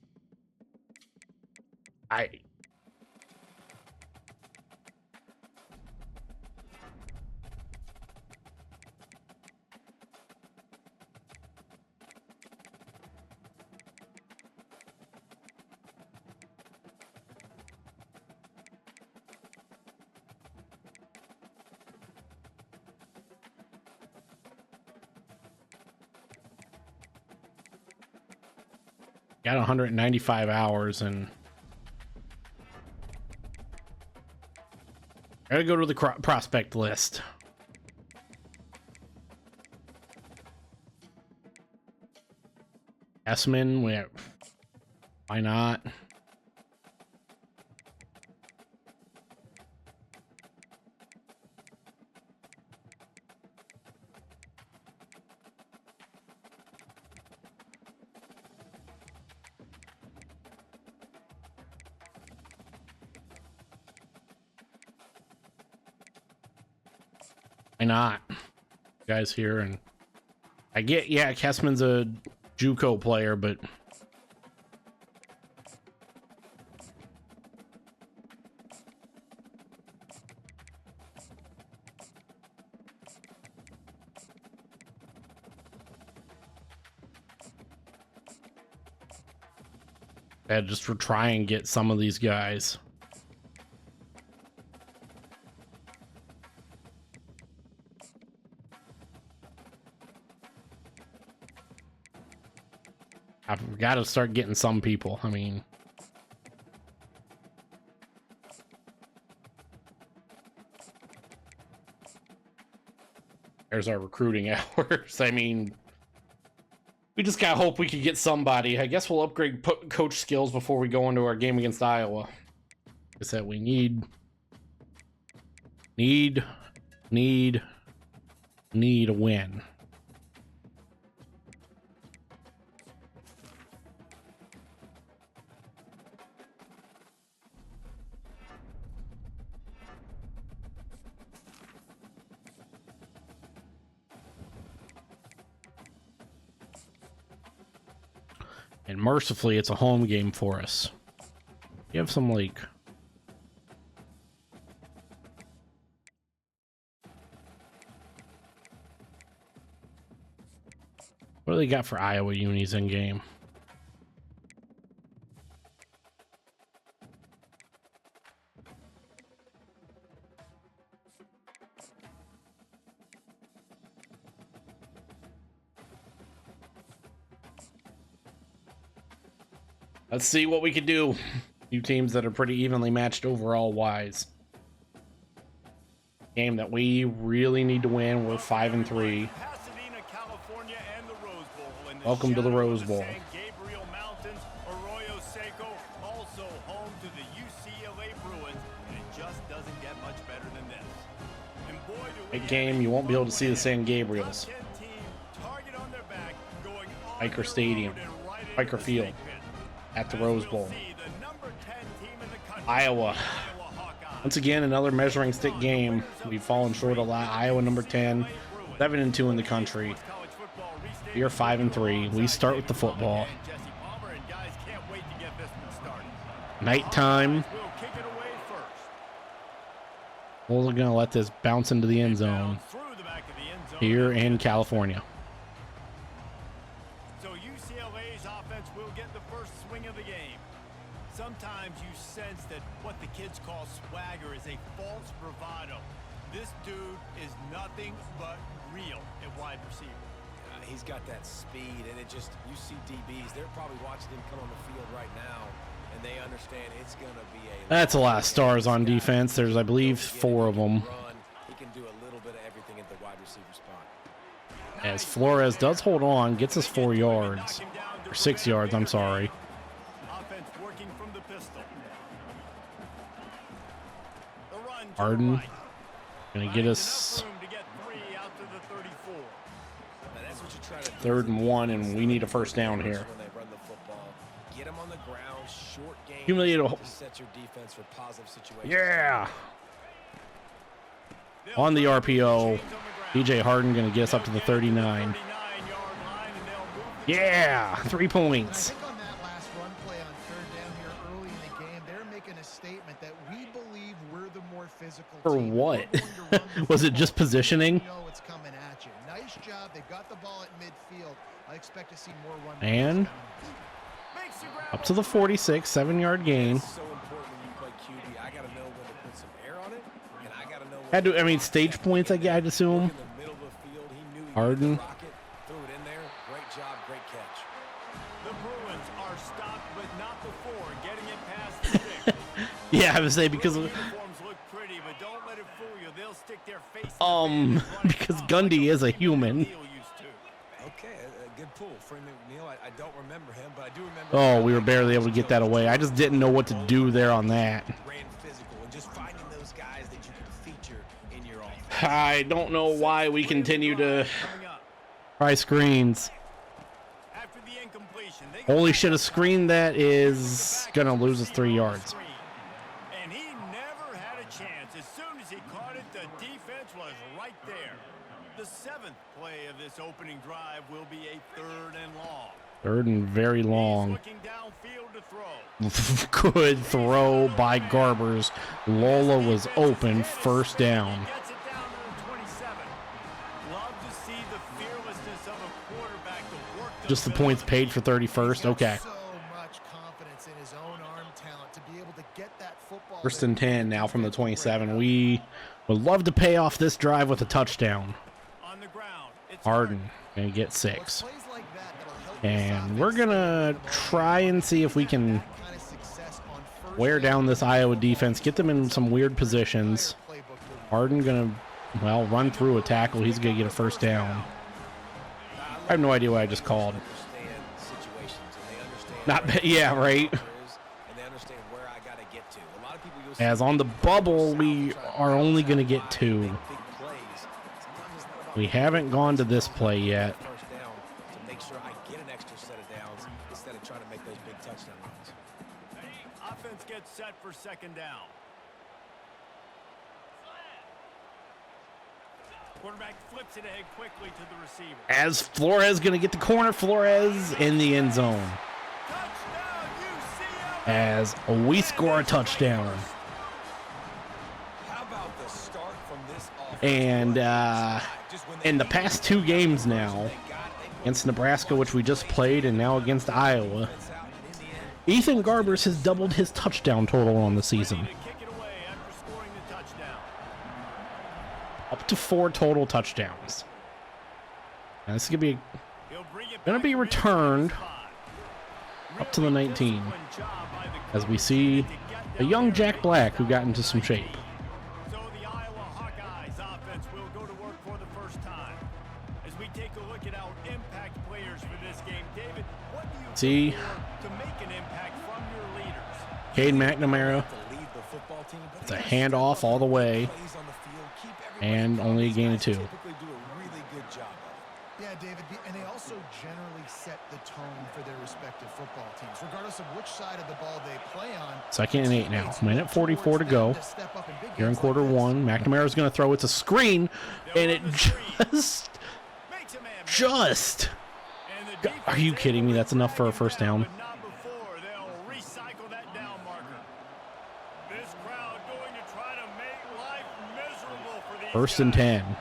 Speaker 1: got 195 hours and gotta go to the prospect list. Essman, why not? Why not? Guys here, and I get, yeah, Kessman's a JUCO player, but yeah, just for try and get some of these guys. I've got to start getting some people. I mean, there's our recruiting hours. I mean, We just gotta hope we could get somebody. I guess we'll upgrade coach skills before we go into our game against Iowa. Like I said, we need a win. And mercifully, it's a home game for us. You have some, like... What do they got for Iowa unis in game? Let's see what we can do. Two teams that are pretty evenly matched overall wise. Game that we really need to win. We're 5-3.
Speaker 2: Pasadena, California, and the Rose Bowl. In the
Speaker 1: Welcome to the
Speaker 2: shadow of
Speaker 1: Rose Bowl.
Speaker 2: San Gabriel Mountains, Arroyo Seco, also home to the UCLA Bruins, and it just doesn't get much better than this. And boy, do we
Speaker 1: Big game, you won't be able to see the San Gabriels.
Speaker 2: Top 10 team, target on their back, going on
Speaker 1: Piker
Speaker 2: their
Speaker 1: Stadium,
Speaker 2: road and right into
Speaker 1: Piker
Speaker 2: the
Speaker 1: Field,
Speaker 2: snake pit.
Speaker 1: at the
Speaker 2: As
Speaker 1: Rose
Speaker 2: we'll
Speaker 1: Bowl.
Speaker 2: see, the number 10 team in the country,
Speaker 1: Iowa.
Speaker 2: Hawkeyes.
Speaker 1: Once again, another measuring stick game. We've fallen short a lot. Iowa number 10, 7-2 in the country. We are 5-3. We start with the football. Nighttime. We're gonna let this bounce into the end zone here in California.
Speaker 2: So UCLA's offense will get the first swing of the game. Sometimes you sense that what the kids call swagger is a false bravado. This dude is nothing but real at wide receiver.
Speaker 3: He's got that speed, and it just, you see DBs, they're probably watching him come on the field right now, and they understand it's going to be a...
Speaker 1: That's a lot of stars on defense. There's, I believe, 4 of them.
Speaker 3: He can do a little bit of everything at the wide receiver spot.
Speaker 1: As Flores does hold on, gets us 4 yards. Or 6 yards, I'm sorry.
Speaker 2: Offense working from the pistol. The run to the
Speaker 1: Arden
Speaker 2: right.
Speaker 1: gonna get us
Speaker 2: Enough room to get 3 out to the 34.
Speaker 3: Now, that's what you try to do.
Speaker 1: 3rd and 1, and we need a first down here.
Speaker 3: When they run the football, get them on the ground, short game.
Speaker 1: Humiliate.
Speaker 3: To set your defense for positive situations.
Speaker 1: Yeah. On the RPO, DJ Harden gonna get us up to the 39.
Speaker 2: 39-yard line, and they'll move the
Speaker 1: Yeah, 3
Speaker 4: I
Speaker 1: points.
Speaker 4: think on that last run play on 3rd down here early in the game, they're making a statement that we believe we're the more physical
Speaker 1: For
Speaker 4: team.
Speaker 1: what?
Speaker 4: We're going to run the
Speaker 1: Was it
Speaker 4: football.
Speaker 1: just positioning?
Speaker 4: You know it's coming at you. Nice job. They got the ball at midfield. I expect to see more run.
Speaker 1: And
Speaker 2: makes the grab
Speaker 1: up to the 46, 7-yard gain.
Speaker 3: It's so important when you play QB. I got to know when to put some air on it, and I got to know when
Speaker 1: Had to, I mean, stage points, I'd assume.
Speaker 3: in the middle of the field. He knew he
Speaker 1: Harden.
Speaker 3: had the rocket, threw it in there. Great job, great catch.
Speaker 2: The Bruins are stopped, but not before getting it past the stick.
Speaker 1: Yeah, I would say because of,
Speaker 2: Uniforms look pretty, but don't let it fool you. They'll stick their face in the fans running
Speaker 1: because
Speaker 2: off
Speaker 1: Gundy
Speaker 2: like
Speaker 1: is a human.
Speaker 2: Neal used to.
Speaker 3: Okay, a good pull. Freeman McNeil, I don't remember him, but I do remember.
Speaker 1: Oh, we were barely able to get that away. I just didn't know what to do there on that.
Speaker 3: Ran physical and just finding those guys that you can feature in your offense.
Speaker 1: I don't know why we continue to
Speaker 2: Coming up.
Speaker 1: try screens.
Speaker 2: After the incompletion, they
Speaker 1: Holy shit, a screen that is gonna lose us 3 yards.
Speaker 2: And he never had a chance. As soon as he caught it, the defense was right there. The 7th play of this opening drive will be a 3rd and long.
Speaker 1: 3rd and very
Speaker 2: He's
Speaker 1: long.
Speaker 2: looking downfield to throw.
Speaker 1: Good throw by Garbers. Lola was open, first down.
Speaker 2: Gets it down to the 27. Love to see the fearlessness of a quarterback to work
Speaker 1: Just the points paid for 31st. Okay.
Speaker 4: So much confidence in his own arm talent to be able to get that football.
Speaker 1: 1st and 10 now from the 27. We would love to pay off this drive with a touchdown.
Speaker 2: on the ground. It's
Speaker 1: Harden gonna get 6.
Speaker 4: Plays like that that'll help this
Speaker 1: And we're
Speaker 4: offense
Speaker 1: gonna try and see if we can
Speaker 4: that kind of success on first
Speaker 1: wear down
Speaker 4: down.
Speaker 1: this Iowa defense, get them in some weird positions.
Speaker 4: Playbook moving.
Speaker 1: Harden gonna, well, run through a tackle. He's gonna get a first down. I have no idea what I just called. Yeah, right.
Speaker 3: And they understand where I got to get to. A lot of people you'll see
Speaker 1: As on the bubble, we are only going to get 2.
Speaker 3: big plays. Sometimes it's not about
Speaker 1: We haven't gone to this play yet.
Speaker 3: first down to make sure I get an extra set of downs instead of trying to make those big touchdown runs.
Speaker 2: Offense gets set for second down. Quarterback flips it ahead quickly to the receiver.
Speaker 1: As Flores going to get the corner, Flores in the end zone.
Speaker 2: Touchdown, UCLA!
Speaker 1: As we score a touchdown.
Speaker 3: How about the start from this offense?
Speaker 1: And
Speaker 3: Just when they
Speaker 1: in the past 2 games now, against Nebraska, which we just played, and now against Iowa, Ethan Garbers has doubled his touchdown total on the season.
Speaker 2: To kick it away after scoring the touchdown.
Speaker 1: Up to 4 total touchdowns. Now this is
Speaker 2: He'll bring it
Speaker 1: gonna
Speaker 2: back
Speaker 1: be
Speaker 2: from
Speaker 1: returned
Speaker 2: inside the spot.
Speaker 1: up to the 19,
Speaker 2: Disciplined job by the
Speaker 1: as we
Speaker 2: coach
Speaker 1: see
Speaker 2: to get
Speaker 1: a
Speaker 2: down
Speaker 1: young
Speaker 2: there
Speaker 1: Jack
Speaker 2: and
Speaker 1: Black
Speaker 2: get
Speaker 1: who
Speaker 2: the
Speaker 1: got into some shape.
Speaker 2: So the Iowa Hawkeyes offense will go to work for the first time. As we take a look at our impact players for this game, David, what do you
Speaker 1: See?
Speaker 2: look for to make an impact from your leaders?
Speaker 1: Cade McNamara,
Speaker 3: to lead the football team, but
Speaker 1: it's
Speaker 3: they
Speaker 1: a
Speaker 3: gotta step
Speaker 1: handoff
Speaker 3: up
Speaker 1: all the
Speaker 3: and
Speaker 1: way,
Speaker 3: make plays on the field, keep everybody
Speaker 1: and
Speaker 3: calm.
Speaker 1: only a
Speaker 3: These
Speaker 1: gain of
Speaker 3: guys
Speaker 1: 2.
Speaker 3: typically do a really good job of it.
Speaker 4: Yeah, David, and they also generally set the tone for their respective football teams, regardless of which side of the ball they play on.
Speaker 1: 2nd and 8 now.
Speaker 4: Teammates
Speaker 1: Minute
Speaker 4: look
Speaker 1: 44 to
Speaker 4: towards
Speaker 1: go.
Speaker 4: them to step up in big
Speaker 1: Here in
Speaker 4: games
Speaker 1: quarter
Speaker 4: like this.
Speaker 1: 1, McNamara's going to throw. It's a screen, and it just,
Speaker 2: Makes a man miss.
Speaker 1: just.
Speaker 2: And the
Speaker 1: Are you
Speaker 2: defense
Speaker 1: kidding me?
Speaker 2: able to
Speaker 1: That's enough for a
Speaker 2: drag him
Speaker 1: first
Speaker 2: down,
Speaker 1: down.
Speaker 2: but not before. They'll recycle that down marker. This crowd going to try to make life miserable for these
Speaker 1: 1st and
Speaker 2: guys.
Speaker 1: 10.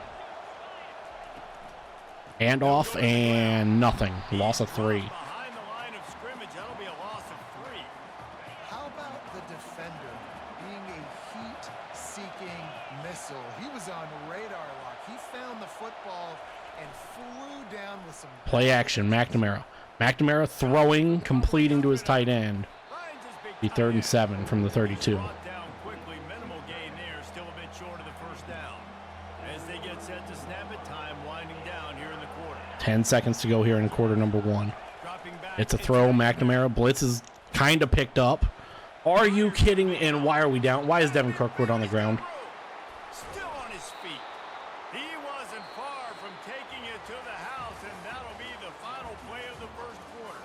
Speaker 1: Handoff and nothing. Loss of 3.
Speaker 2: Behind the line of scrimmage, that'll be a loss of 3.
Speaker 4: How about the defender being a heat-seeking missile? He was on radar lock. He found the football and flew down with some
Speaker 1: Play action, McNamara. McNamara throwing, completing to his tight end.
Speaker 2: Ryan's his big
Speaker 1: Be
Speaker 2: tight
Speaker 1: 3rd and
Speaker 2: end.
Speaker 1: 7 from the 32.
Speaker 2: Brought down quickly, minimal gain there, still a bit short of the first down. As they get set to snap it, time winding down here in the quarter.
Speaker 1: 10 seconds to go here in quarter number 1.
Speaker 2: Dropping back
Speaker 1: It's a throw. McNamara blitz is kind of picked up. Are you kidding me? And why are we down? Why is Devin Kirkwood on the ground?
Speaker 2: Still on his feet. He wasn't far from taking it to the house, and that'll be the final play of the first quarter.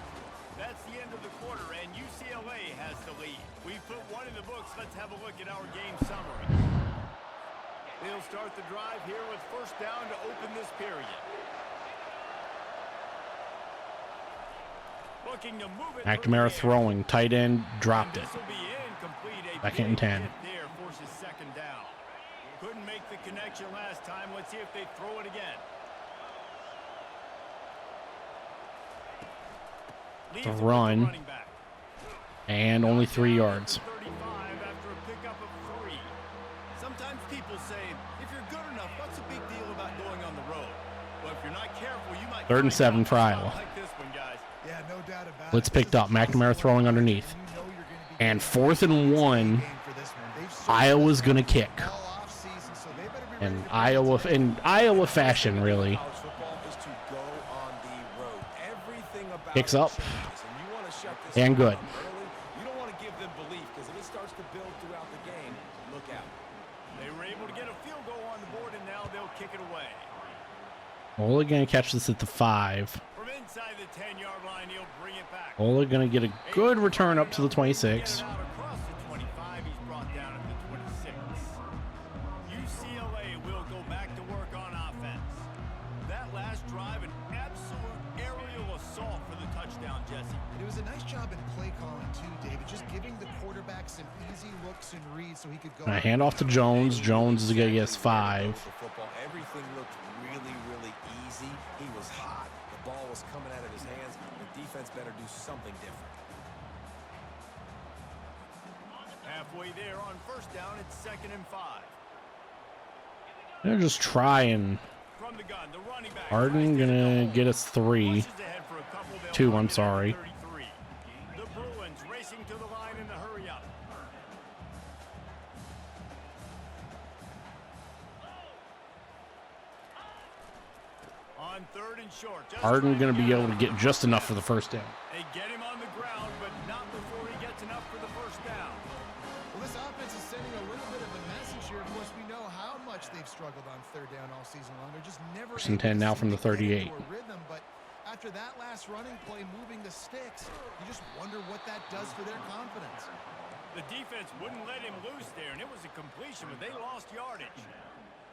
Speaker 2: That's the end of the quarter, and UCLA has the lead. We've put one in the books. Let's have a look at our game summary. They'll start the drive here with first down to open this period. Looking to move it
Speaker 1: McNamara throwing. Tight end dropped it.
Speaker 2: This will be incomplete. A
Speaker 1: 2nd and
Speaker 2: big
Speaker 1: 10.
Speaker 2: hit there forces second down. Couldn't make the connection last time. Let's see if they throw it again. Leaves it with the
Speaker 1: run.
Speaker 2: running back.
Speaker 1: And only 3 yards.
Speaker 2: 35 after a pickup of 3. Sometimes people say, if you're good enough, what's the big deal about going on the road? Well, if you're not careful, you might
Speaker 1: 3rd and
Speaker 2: find
Speaker 1: 7
Speaker 2: out.
Speaker 1: for Iowa.
Speaker 2: Like this one, guys.
Speaker 4: Yeah, no doubt about
Speaker 1: Blitz
Speaker 4: it.
Speaker 1: picked up. McNamara throwing underneath. And 4th and 1. Iowa's going to kick. And Iowa fashion, really.
Speaker 3: College football is to go on the road. Everything about
Speaker 1: Picks
Speaker 3: it
Speaker 1: up.
Speaker 3: changes, and you want to shut this
Speaker 1: And
Speaker 3: one
Speaker 1: good.
Speaker 3: down early. You don't want to give them belief, because if it starts to build throughout the game, look out.
Speaker 2: They were able to get a field goal on the board, and now they'll kick it away.
Speaker 1: Ola going to catch this at the 5.
Speaker 2: From inside the 10-yard line, he'll bring it back.
Speaker 1: Ola going to get a good return up to the 26.
Speaker 2: Get it out across the 25. He's brought down at the 26. UCLA will go back to work on offense. That last drive, an absolute aerial assault for the touchdown, Jesse.
Speaker 4: It was a nice job in play calling too, David, just giving the quarterback some easy looks and reads so he could go.
Speaker 1: And a handoff to Jones. Jones is going to get us 5.
Speaker 3: The football, everything looked really, really easy. He was hot. The ball was coming out of his hands. The defense better do something different.
Speaker 2: Halfway there on first down, it's 2nd and 5.
Speaker 1: They're just trying.
Speaker 2: From the gun, the running back.
Speaker 1: Harden going to get us 3.
Speaker 2: Pushes ahead for a couple. They'll
Speaker 1: 2,
Speaker 2: mark
Speaker 1: I'm
Speaker 2: it at
Speaker 1: sorry.
Speaker 2: 33. The Bruins racing to the line in the hurry up. On 3rd and short.
Speaker 1: Harden going to be able to get just enough for the first down.
Speaker 2: They get him on the ground, but not before he gets enough for the first down.
Speaker 4: Well, this offense is sending a little bit of a message here. Of course, we know how much they've struggled on 3rd down all season long. They're just never
Speaker 1: First and 10 now from the 38.
Speaker 4: Rhythm, but after that last running play, moving the sticks, you just wonder what that does for their confidence.
Speaker 2: The defense wouldn't let him loose there, and it was a completion, but they lost yardage.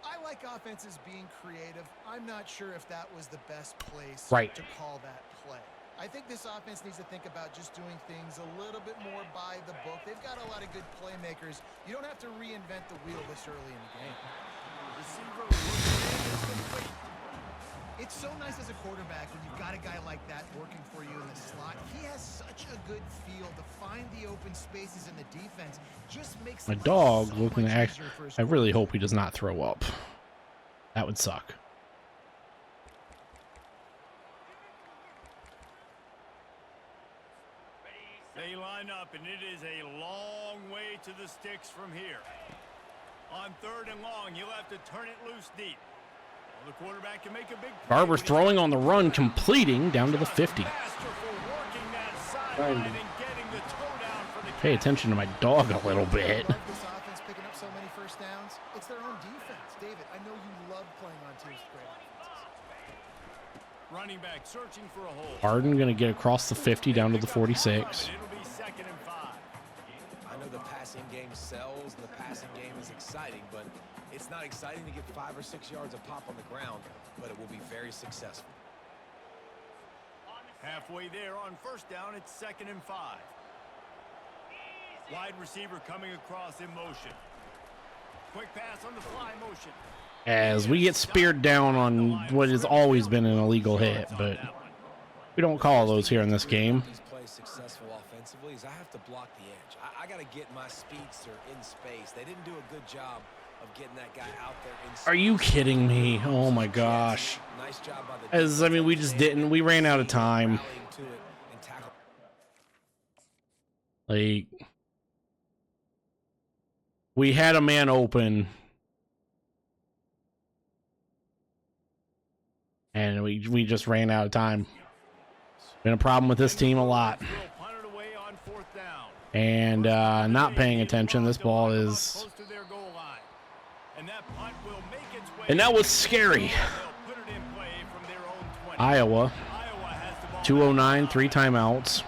Speaker 4: I like offenses being creative. I'm not sure if that was the best place to call that play. I think this offense needs to think about just doing things a little bit more by the book. They've got a lot of good playmakers. You don't have to reinvent the wheel this early in the game.
Speaker 2: Receiver is complete.
Speaker 4: It's so nice as a quarterback when you've got a guy like that working for you in the slot. He has such a good feel to find the open spaces in the defense. Just makes
Speaker 1: My dog looking to act. I really hope he does not throw up. That would suck.
Speaker 2: They line up, and it is a long way to the sticks from here. On 3rd and long, you'll have to turn it loose deep. The quarterback can make a big play.
Speaker 1: Barber's throwing on the run, completing down to the 50. Pay attention to my dog a little bit.
Speaker 4: This offense picking up so many first downs. It's their own defense. David, I know you love playing on teams with great offenses.
Speaker 2: Running back searching for a hole.
Speaker 1: Harden going to get across the 50 down to the 46.
Speaker 2: It'll be 2nd and 5.
Speaker 3: I know the passing game sells and the passing game is exciting, but it's not exciting to get 5 or 6 yards a pop on the ground, but it will be very successful.
Speaker 2: Halfway there on 1st down, it's 2nd and 5. Wide receiver coming across in motion. Quick pass on the fly motion.
Speaker 1: As we get speared down on what has always been an illegal hit, but we don't call those here in this game.
Speaker 3: These plays successful offensively is I have to block the edge. I got to get my speedster in space. They didn't do a good job of getting that guy out there in space.
Speaker 1: Are you kidding me? Oh my gosh.
Speaker 3: Nice job by the
Speaker 1: As I mean, we just didn't. We ran out of time. Like, we had a man open, and we just ran out of time. Been a problem with this team a lot. And not paying attention. This ball is... And that was scary. Iowa. 2:09, 3 timeouts.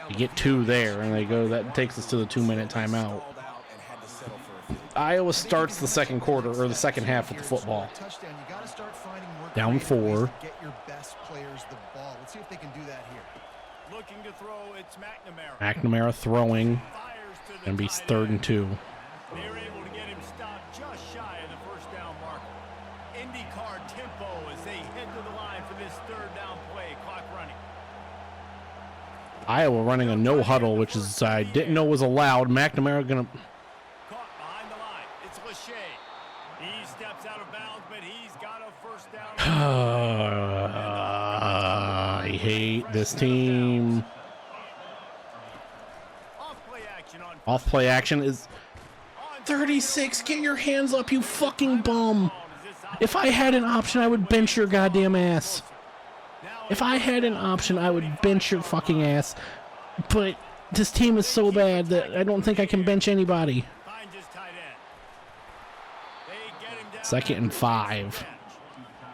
Speaker 1: You get 2 there, and they go. That takes us to the 2-minute timeout. Iowa starts the second quarter, or the second half with the football. Down 4.
Speaker 4: Get your best players the ball. Let's see if they can do that here.
Speaker 2: Looking to throw, it's McNamara.
Speaker 1: McNamara throwing. Gonna be 3rd and 2.
Speaker 2: They were able to get him stopped just shy of the first down marker. IndyCar tempo as they head to the line for this 3rd down play. Clock running.
Speaker 1: Iowa running a no huddle, which is I didn't know was allowed. McNamara gonna.
Speaker 2: Caught behind the line. It's Lachey. He steps out of bounds, but he's got a first down.
Speaker 1: I hate this team. Off play action is 36. Get your hands up, you fucking bum. If I had an option, I would bench your goddamn ass. If I had an option, I would bench your fucking ass. But this team is so bad that I don't think I can bench anybody. 2nd and 5.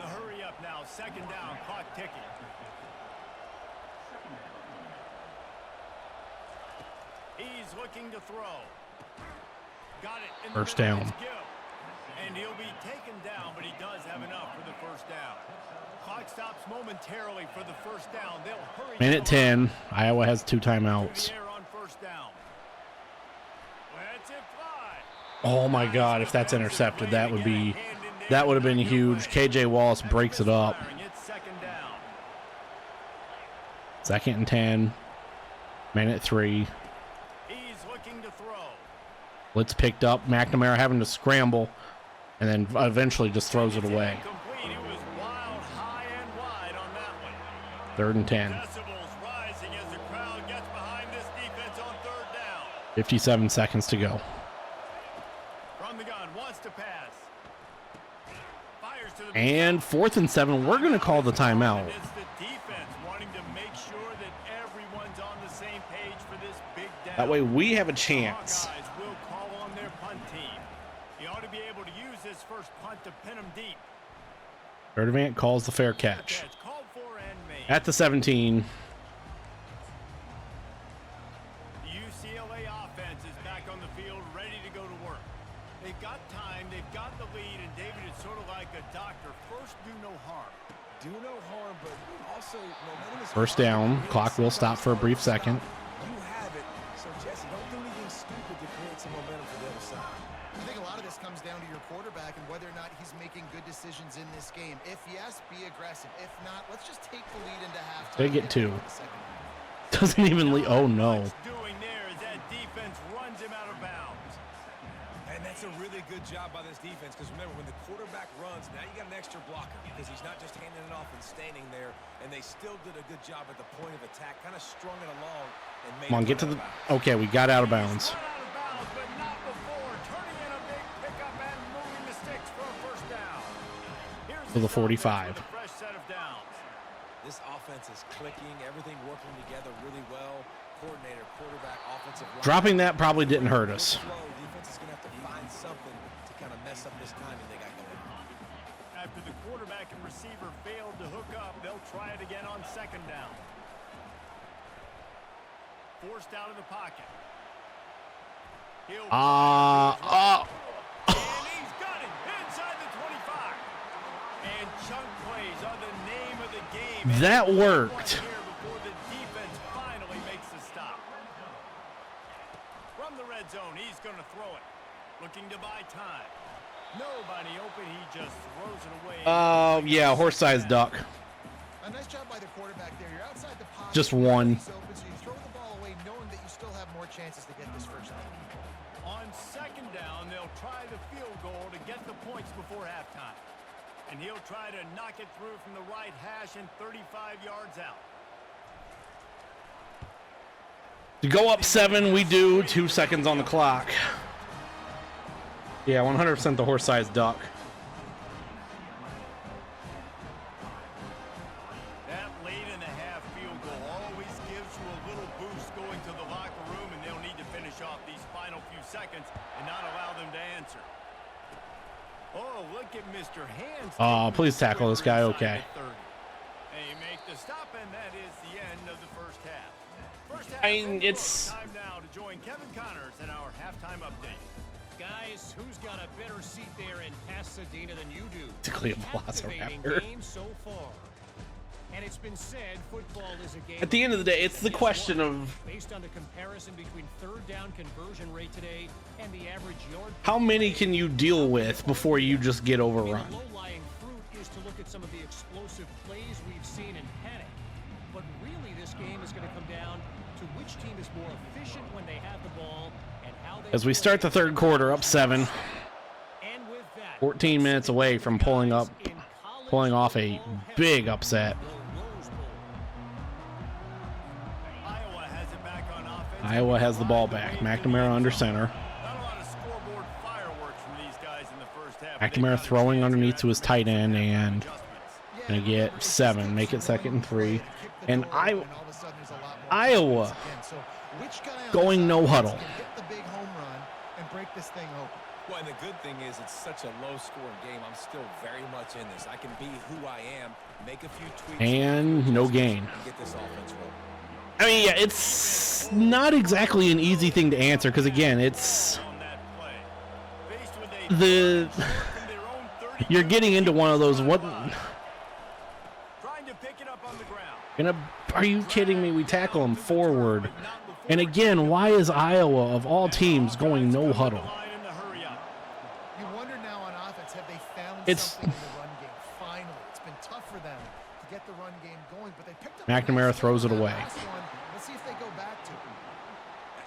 Speaker 2: The hurry up now. 2nd down. Clock ticking. He's looking to throw. Got it.
Speaker 1: First down.
Speaker 2: And he'll be taken down, but he does have enough for the first down. Clock stops momentarily for the first down. They'll hurry.
Speaker 1: Minute 10. Iowa has 2 timeouts. Oh my God! If that's intercepted, that would have been huge. KJ Wallace breaks it up. 2nd and 10. Minute 3. Blitz picked up. McNamara having to scramble, and then eventually just throws it away. 3rd and 10. 57 seconds to go.
Speaker 2: From the gun, wants to pass. Fires to the
Speaker 1: And 4th and 7. We're going to call the timeout.
Speaker 2: And it's the defense wanting to make sure that everyone's on the same page for this big down.
Speaker 1: That way we have a chance.
Speaker 2: Hawkeyes will call on their punt team. He ought to be able to use his first punt to pin him deep.
Speaker 1: Erdvant calls the fair catch.
Speaker 2: Called for and made.
Speaker 1: At the 17.
Speaker 2: The UCLA offense is back on the field, ready to go to work. They've got time, they've got the lead, and David is sort of like a doctor. First, do no harm.
Speaker 3: Do no harm, but also momentum is
Speaker 1: First down. Clock will stop for a brief second.
Speaker 3: You have it. So, Jesse, don't do anything stupid to create some momentum for the other side.
Speaker 4: I think a lot of this comes down to your quarterback and whether or not he's making good decisions in this game. If yes, be aggressive. If not, let's just take the lead into halftime.
Speaker 1: They get 2. Doesn't even lead. Oh, no.
Speaker 2: What's doing there is that defense runs him out of bounds.
Speaker 3: And that's a really good job by this defense because remember, when the quarterback runs, now you got an extra blocker because he's not just handing it off and standing there, and they still did a good job at the point of attack, kind of strung it along and made
Speaker 1: Come on,
Speaker 3: it
Speaker 1: get to
Speaker 3: out
Speaker 1: the...
Speaker 3: of bounds.
Speaker 1: Okay, we got out of bounds.
Speaker 2: Run out of bounds, but not before. Turning in a big pickup and moving the sticks for a first down. Here's
Speaker 1: To the
Speaker 2: this offense
Speaker 1: 45.
Speaker 2: with a fresh set of downs.
Speaker 3: This offense is clicking, everything working together really well. Coordinator, quarterback, offensive line.
Speaker 1: Dropping that probably didn't hurt us.
Speaker 3: Defense is going to have to find something to kind of mess up this timing they got going on.
Speaker 2: After the quarterback and receiver failed to hook up, they'll try it again on second down. Forced out of the pocket. He'll and he's got it inside the 25. And chunk plays are the name of the game.
Speaker 1: That worked.
Speaker 2: Here before the defense finally makes the stop. From the red zone, he's going to throw it. Looking to buy time. Nobody open. He just throws it away.
Speaker 1: Oh, yeah, horse-sized duck.
Speaker 4: A nice job by the quarterback there. You're outside the pocket.
Speaker 1: Just one.
Speaker 4: It's open, so you throw the ball away knowing that you still have more chances to get this first down.
Speaker 2: On second down, they'll try the field goal to get the points before halftime. And he'll try to knock it through from the right hash and 35 yards out.
Speaker 1: To go up 7, we do. 2 seconds on the clock. Yeah, 100% the horse-sized duck.
Speaker 2: That late in the half field goal always gives you a little boost going to the locker room, and they'll need to finish off these final few seconds and not allow them to answer. Oh, look at Mr. Hands.
Speaker 1: Please tackle this guy. Okay.
Speaker 2: They make the stop, and that is the end of the first half. First half
Speaker 1: I mean,
Speaker 2: over.
Speaker 1: it's-
Speaker 2: Time now to join Kevin Connors in our halftime update.
Speaker 6: Guys, who's got a better seat there in Pasadena than you do?
Speaker 1: Basically a velociraptor.
Speaker 6: Captivating game so far. And it's been said football is a game.
Speaker 1: At the end of the day, it's the question of
Speaker 6: based on the comparison between third down conversion rate today and the average yard.
Speaker 1: how many can you deal with before you just get
Speaker 6: I
Speaker 1: overrun.
Speaker 6: mean, the low-lying fruit is to look at some of the explosive plays we've seen in panic. But really, this game is going to come down to which team is more efficient when they have the ball and how they.
Speaker 1: As we start the third quarter, up 7.
Speaker 6: And with that,
Speaker 1: 14 minutes away from pulling off a big upset.
Speaker 2: Iowa has it back on offense.
Speaker 1: Iowa has the ball back. McNamara under center.
Speaker 2: Not a lot of scoreboard fireworks from these guys in the first half.
Speaker 1: McNamara throwing underneath to his tight end and gonna get 7. Make it 2nd and 3. And Iowa going no huddle.
Speaker 4: Get the big home run and break this thing open.
Speaker 3: Well, and the good thing is it's such a low-scoring game. I'm still very much in this. I can be who I am, make a few tweaks,
Speaker 1: And no gain.
Speaker 3: and get this offense rolling.
Speaker 1: I mean, yeah, it's not exactly an easy thing to answer because, again, it's
Speaker 2: On that play. Faced with a
Speaker 1: the
Speaker 2: from their own 30,
Speaker 1: you're getting into one of those what
Speaker 2: trying to pick it up on the ground.
Speaker 1: are you kidding me? We tackle him forward. And again, why is Iowa of all teams going no huddle?
Speaker 2: Line in the hurry up.
Speaker 4: You wonder now on offense, have they found
Speaker 1: It's-
Speaker 4: something in the run game? Finally, it's been tough for them to get the run game going, but they picked up.
Speaker 1: McNamara
Speaker 4: a nice
Speaker 1: throws it
Speaker 4: one.
Speaker 1: away.
Speaker 4: Last one. Let's see if they go back to it.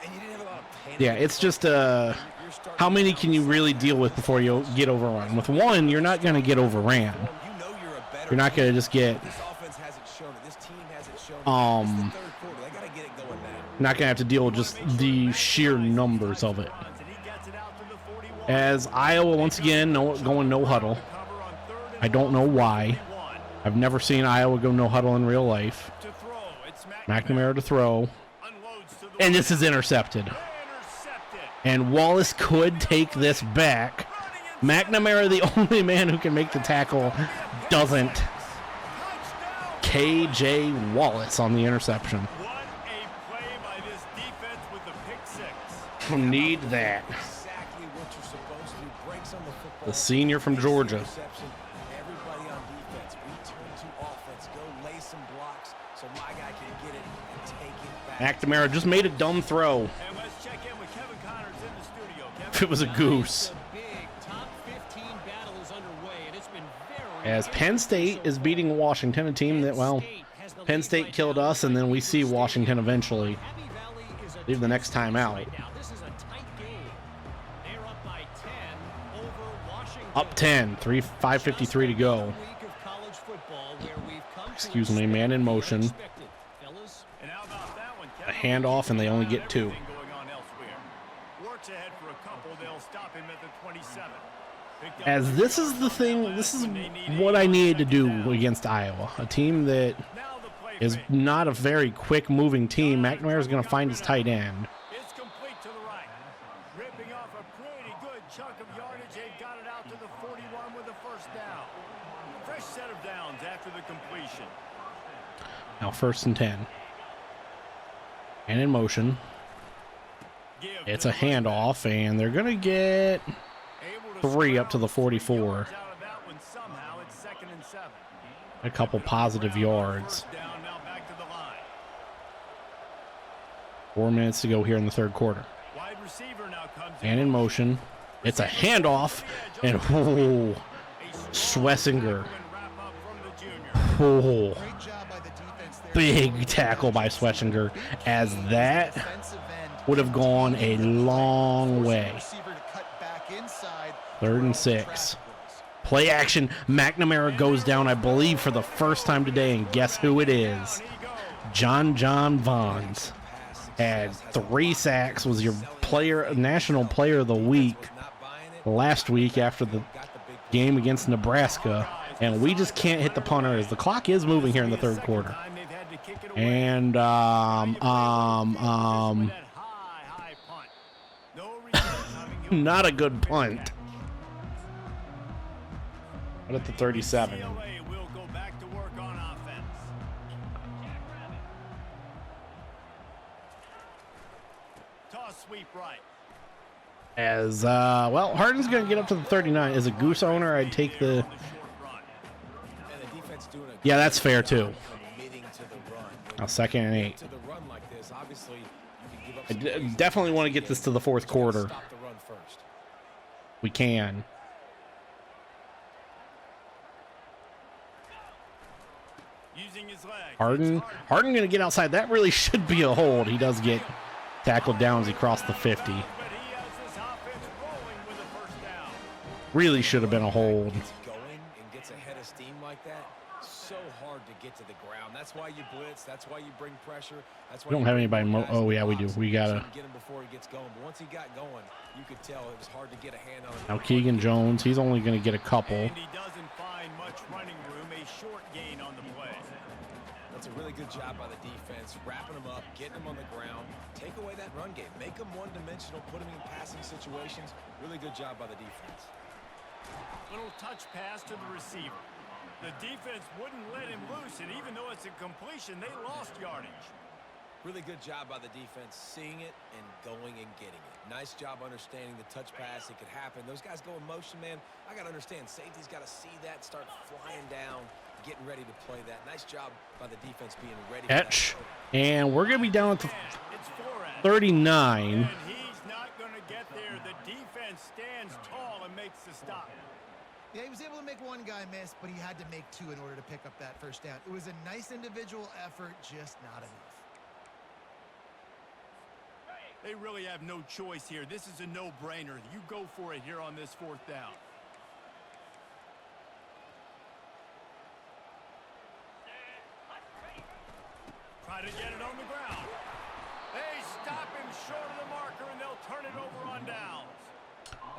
Speaker 3: And you didn't have a lot of panic.
Speaker 1: Yeah, it's just
Speaker 3: You're starting
Speaker 1: how many can you really deal with before you get overrun? With one, you're not going to get overran.
Speaker 3: You know you're a better
Speaker 1: You're not going to just get
Speaker 3: This offense hasn't shown it. This team hasn't shown it.
Speaker 1: Um,
Speaker 3: It's the third quarter. They got to get it going now.
Speaker 1: not going to have to deal with just the sheer numbers of it.
Speaker 2: And he gets it out to the 41.
Speaker 1: As Iowa once again going no huddle.
Speaker 2: Cover on 3rd
Speaker 1: I don't know why. I've never seen Iowa go no huddle in real life.
Speaker 2: To throw, it's
Speaker 1: McNamara to throw.
Speaker 2: unloads to the
Speaker 1: And this is intercepted.
Speaker 2: intercepted.
Speaker 1: And Wallace could take this back. McNamara, the only man who can make the tackle, doesn't.
Speaker 2: Touchdown.
Speaker 1: KJ Wallace on the interception.
Speaker 2: What a play by this defense with the pick six.
Speaker 1: Need that.
Speaker 3: Exactly what you're supposed to do. Breaks on the football.
Speaker 1: The senior from Georgia.
Speaker 3: Interception. Everybody on defense. Return to offense. Go lay some blocks so my guy can get it and take it back.
Speaker 1: McNamara just made a dumb throw.
Speaker 2: And let's check in with Kevin Connors in the studio. Kevin,
Speaker 1: If it was a goose.
Speaker 6: The big top 15 battle is underway, and it's been very
Speaker 1: As Penn State is beating Washington, a team that, well, Penn State killed us, and then we see Washington eventually.
Speaker 6: Happy Valley is a
Speaker 1: Leave the next time out.
Speaker 6: right now. This is a tight game. They're up by 10 over Washington.
Speaker 1: Up 10, 5:53 to go.
Speaker 6: Week of college football where we've come to
Speaker 1: Excuse me, man in motion.
Speaker 6: expect it. Fellas,
Speaker 2: and how about that one,
Speaker 1: A
Speaker 2: Kevin?
Speaker 1: handoff, and they only get 2.
Speaker 2: Everything going on elsewhere. Works ahead for a couple. They'll stop him at the 27. Picked up
Speaker 1: As this is the thing, this is what I needed to do against Iowa. A team that
Speaker 2: now the play
Speaker 1: is
Speaker 2: fake.
Speaker 1: not a very quick moving team. McNamara's going to find his tight end.
Speaker 2: It's complete to the right. Ripping off a pretty good chunk of yardage. They've got it out to the 41 with a first down. Fresh set of downs after the completion.
Speaker 1: Now 1st and 10. And in motion.
Speaker 2: Give
Speaker 1: It's
Speaker 2: to
Speaker 1: a
Speaker 2: the running back.
Speaker 1: handoff, and they're going to get
Speaker 2: Able to
Speaker 1: 3
Speaker 2: square
Speaker 1: up to the
Speaker 2: out 3
Speaker 1: 44.
Speaker 2: yards out of that one somehow. It's 2nd and 7.
Speaker 1: a couple positive yards.
Speaker 2: First down, now back to the line.
Speaker 1: 4 minutes to go here in the 3rd quarter.
Speaker 2: Wide receiver now comes
Speaker 1: And in motion. It's a handoff, and Schlesinger. Oh,
Speaker 4: Great job by the defense there.
Speaker 1: big tackle by Schlesinger, as that
Speaker 4: Defensive end.
Speaker 1: would have gone a long way.
Speaker 4: Receiver to cut back inside.
Speaker 1: 3rd and 6. Play action. McNamara goes down, I believe, for the first time today, and guess who it is? John Vaughns. Had 3 sacks, was your national player of the week last week after the game against Nebraska, and we just can't hit the punter as the clock is moving here in the 3rd quarter. And not a good punt. But at the 37.
Speaker 2: UCLA will go back to work on offense. Toss sweep right.
Speaker 1: As well, Harden's gonna get up to the 39. As a goose owner, I'd take the.
Speaker 2: On the short run.
Speaker 3: And the defense doing a
Speaker 1: Yeah, that's fair too.
Speaker 3: committing to the run. When
Speaker 1: Now
Speaker 3: you
Speaker 1: 2nd and 8.
Speaker 3: to the run like this, obviously you can give up
Speaker 1: I
Speaker 3: some space.
Speaker 1: definitely want to get this to the 4th quarter.
Speaker 3: Stop the run first.
Speaker 1: We can.
Speaker 2: Using his legs.
Speaker 1: Harden going to get outside. That really should be a hold. He does get tackled down as he crossed the 50.
Speaker 2: But he has this offense rolling with a first down.
Speaker 1: Really should have been a hold.
Speaker 3: Gets going and gets ahead of steam like that. So hard to get to the ground. That's why you blitz. That's why you bring pressure. That's why
Speaker 1: We don't
Speaker 3: you
Speaker 1: have
Speaker 3: bring
Speaker 1: anybody
Speaker 3: more
Speaker 1: mo-
Speaker 3: guys
Speaker 1: oh,
Speaker 3: in the
Speaker 1: yeah, we do.
Speaker 3: box
Speaker 1: We
Speaker 3: so
Speaker 1: gotta-
Speaker 3: you can get him before he gets going. But once he got going, you could tell it was hard to get a hand on him.
Speaker 1: Now Keegan Jones, he's only going to get a couple.
Speaker 2: And he doesn't find much running room. A short gain on the play.
Speaker 3: That's a really good job by the defense, wrapping them up, getting them on the ground. Take away that run game. Make them one-dimensional, put them in passing situations. Really good job by the defense.
Speaker 2: Little touch pass to the receiver. The defense wouldn't let him loose, and even though it's a completion, they lost yardage.
Speaker 3: Really good job by the defense, seeing it and going and getting it. Nice job understanding the touch pass. It could happen. Those guys go in motion, man. I got to understand. Safety's got to see that, start flying down, getting ready to play that. Nice job by the defense being ready. for that
Speaker 1: Catch.
Speaker 3: play.
Speaker 1: And we're going to be down at the
Speaker 2: And it's Flores.
Speaker 1: 39.
Speaker 2: And he's not going to get there. The defense stands tall and makes the stop.
Speaker 4: Yeah, he was able to make one guy miss, but he had to make 2 in order to pick up that first down. It was a nice individual effort, just not enough.
Speaker 2: They really have no choice here. This is a no-brainer. You go for it here on this 4th down. Try to get it on the ground. They stop him short of the marker, and they'll turn it over on downs.